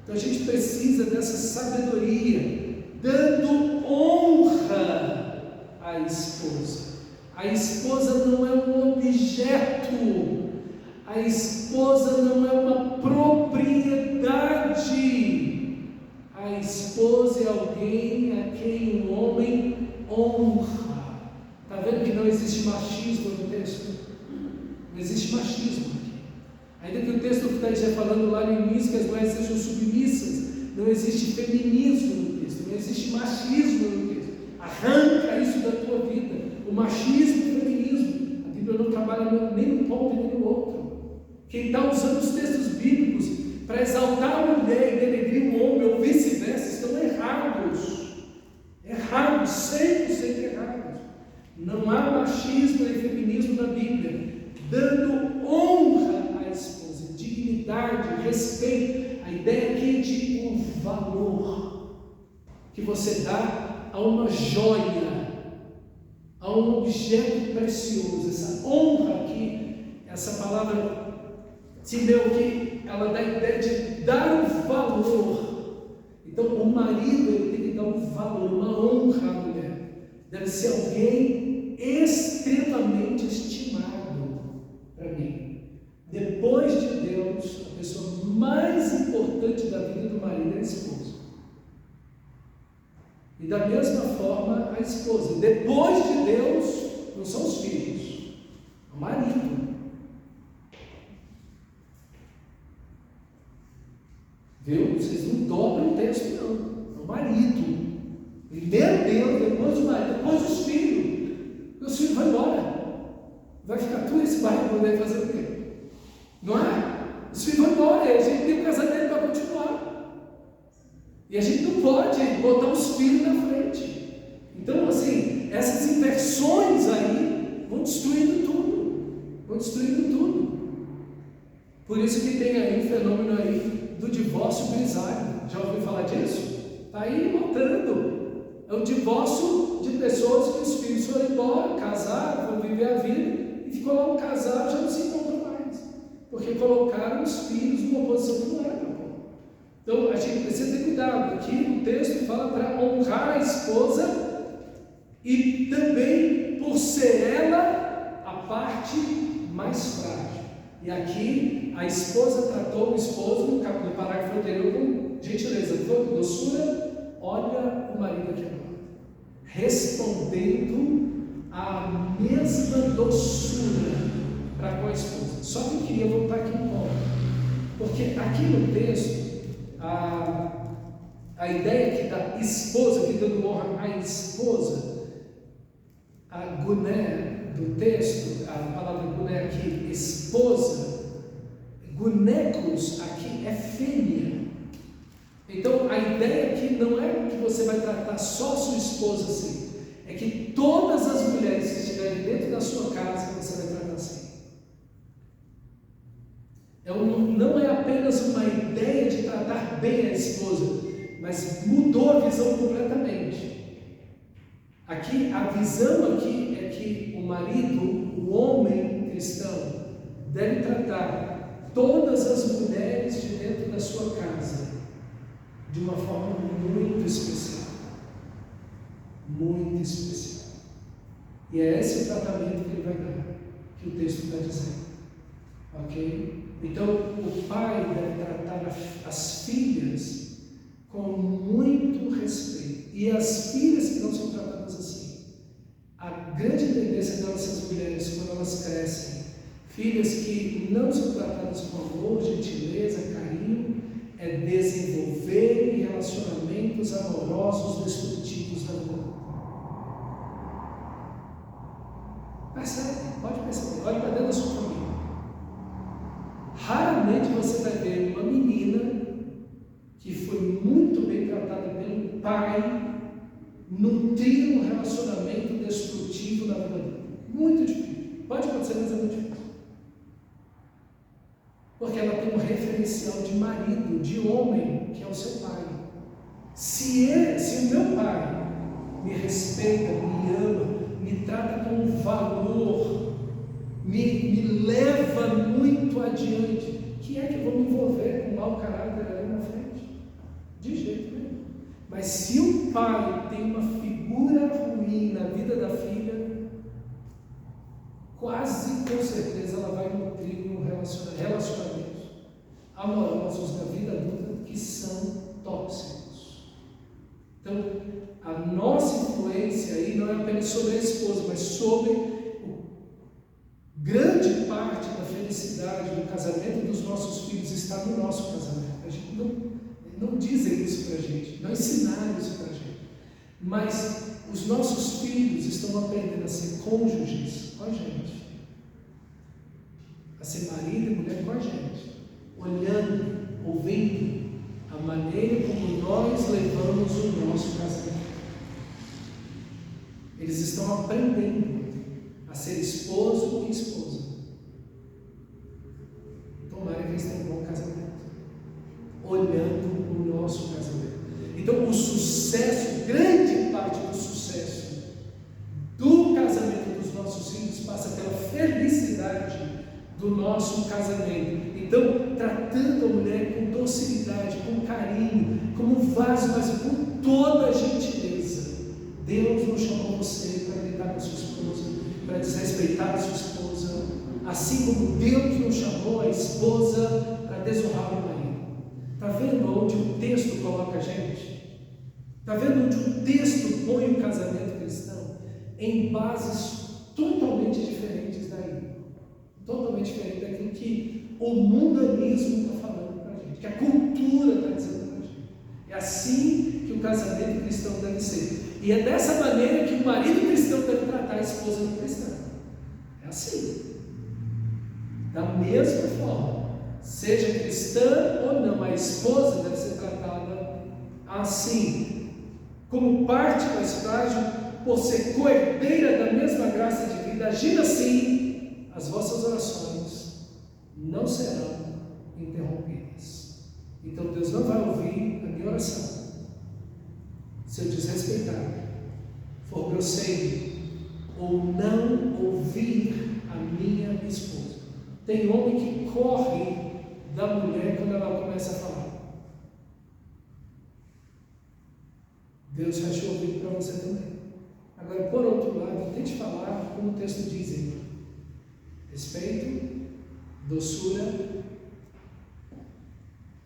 Então a gente precisa dessa sabedoria, dando honra à esposa. A esposa não é um objeto, a esposa não é uma propriedade, a esposa é alguém a quem o homem honra. Está vendo que não existe machismo no texto? Não existe machismo aqui. Ainda que o texto esteja falando lá no início que as mulheres sejam submissas, não existe feminismo no texto, não existe machismo no texto. Arranca isso da tua vida, o machismo e o feminismo. A Bíblia não trabalha nem num ponto nem no outro. Quem está usando os textos bíblicos para exaltar a mulher e denegrir o homem, ou vice-versa, estão errados. Errados, 100% errados. Não há machismo nem feminismo na Bíblia. Dando honra à esposa, dignidade, respeito. A ideia aqui é de um valor que você dá a uma joia, a um objeto precioso. Essa honra aqui, essa palavra se deu aqui, ela dá a ideia de dar um valor. Então o marido, ele tem que dar um valor, uma honra à mulher. Deve ser alguém extremamente estimado para mim. Depois de Deus, a pessoa mais importante da vida do marido é a esposa. E da mesma forma a esposa. Depois de Deus, não são os filhos, é o marido. Viu? Vocês não dobram o texto, não. É o marido. Primeiro Deus, depois o marido, depois os filhos. Os filhos vão embora. Vai ficar tudo esse bairro poder fazer o quê? Não é? Os filhos vão embora, e a gente tem um casamento para continuar. E a gente não pode botar os filhos na frente. Então, assim, essas inversões aí vão destruindo tudo. Vão destruindo tudo. Por isso que tem aí um fenômeno aí do divórcio grisalho. Já ouviu falar disso? Está aí voltando. É o divórcio de pessoas que os filhos foram embora, casaram, vão viver a vida, e ficou lá um casal, já não se encontram mais. Porque colocaram os filhos numa posição que não era para pôr. Então a gente precisa ter cuidado. Aqui o texto fala para honrar a esposa e também por ser ela a parte mais frágil. E aqui a esposa tratou o esposo no parágrafo anterior com gentileza, com doçura. Olha o marido aqui agora, respondendo a mesma doçura para com a esposa. Só que eu queria voltar aqui um pouco, porque aqui no texto a ideia aqui da esposa, que dando honra à esposa, a guné do texto, a palavra guné aqui, esposa, gunecos aqui é fêmea. Então a ideia aqui não é que você vai tratar só sua esposa assim, é que todas as mulheres que estiverem dentro da sua casa você vai tratar assim. Não é apenas uma ideia de tratar bem a esposa, mas mudou a visão completamente. Aqui, a visão aqui é que o marido, o homem cristão, deve tratar todas as mulheres de dentro da sua casa de uma forma muito especial. Muito especial. E é esse o tratamento que ele vai dar, que o texto está dizendo. Ok? Então, o pai deve tratar as filhas com muito respeito. E as filhas que não são tratadas assim, a grande tendência dessas mulheres, quando elas crescem, filhas que não são tratadas com amor, gentileza, carinho, é desenvolverem relacionamentos amorosos destrutivos da vida. Percebe? Pode perceber. Olha para dentro da sua família. Raramente você vai ver uma menina que foi muito bem tratada pelo pai nutrir um relacionamento destrutivo na vida dela. Muito difícil. Pode acontecer, mas é muito difícil. Porque ela tem um referencial de marido, de homem, que é o seu pai. Se o meu pai me respeita, me ama, me trata com valor, me leva muito adiante, que é que eu vou me envolver com mau caráter ali na frente? De jeito nenhum. Mas se o pai tem uma figura ruim na vida da filha, quase com certeza ela vai nutrir relacionamentos amorosos na vida adulta que são tóxicos. Então, a nossa influência aí não é apenas sobre a esposa, mas sobre grande parte da felicidade do casamento dos nossos filhos está no nosso casamento. A gente não dizem isso para a gente, não ensinaram isso para a gente. Mas os nossos filhos estão aprendendo a ser cônjuges com a gente, a ser marido e mulher com a gente, olhando, ouvindo a maneira como nós levamos o nosso casamento. Eles estão aprendendo a ser esposo e esposa. Tomara que eles tenham um bom casamento, olhando o nosso casamento. Então, o sucesso, grande parte do sucesso do casamento dos nossos filhos passa pela felicidade do nosso casamento. Então, tratando a mulher com docilidade, com carinho, como um vaso, mas com toda a gentileza. Deus não chamou você para gritar com a sua esposa, para desrespeitar a sua esposa, assim como Deus não chamou a esposa para desonrar o marido. Está vendo onde o texto coloca a gente? Está vendo onde o texto põe o casamento cristão? Em bases totalmente diferentes daí. Totalmente diferente daquilo que o mundanismo está falando para a gente, que a cultura está dizendo para a gente. É assim que o casamento cristão deve ser. E é dessa maneira que o marido cristão deve tratar a esposa cristã. É assim. Da mesma forma, seja cristã ou não, a esposa deve ser tratada assim, como parte mais frágil, por ser coerdeira da mesma graça de vida. Agindo assim, as vossas orações não serão interrompidas. Então Deus não vai ouvir a minha oração se eu desrespeitar, for grosseiro ou não ouvir a minha esposa. Tem homem que corre da mulher quando ela começa a falar. Deus vai te ouvir para você também. Agora, por outro lado, tente falar como o texto diz aí: respeito, doçura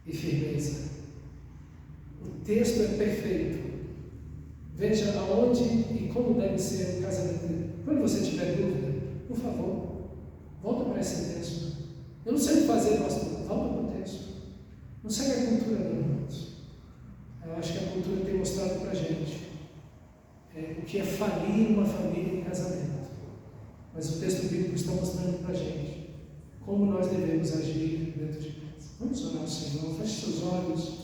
e firmeza. O texto é perfeito. Veja aonde e como deve ser o casamento dele. Quando você tiver dúvida, por favor, volta para esse texto. Eu não sei o que fazer, pastor. Volta para o texto. Não segue a cultura, não. mostrado para a gente o que é falir uma família em casamento. Mas o texto bíblico está mostrando para a gente como nós devemos agir dentro de casa. Vamos orar ao Senhor, feche seus olhos.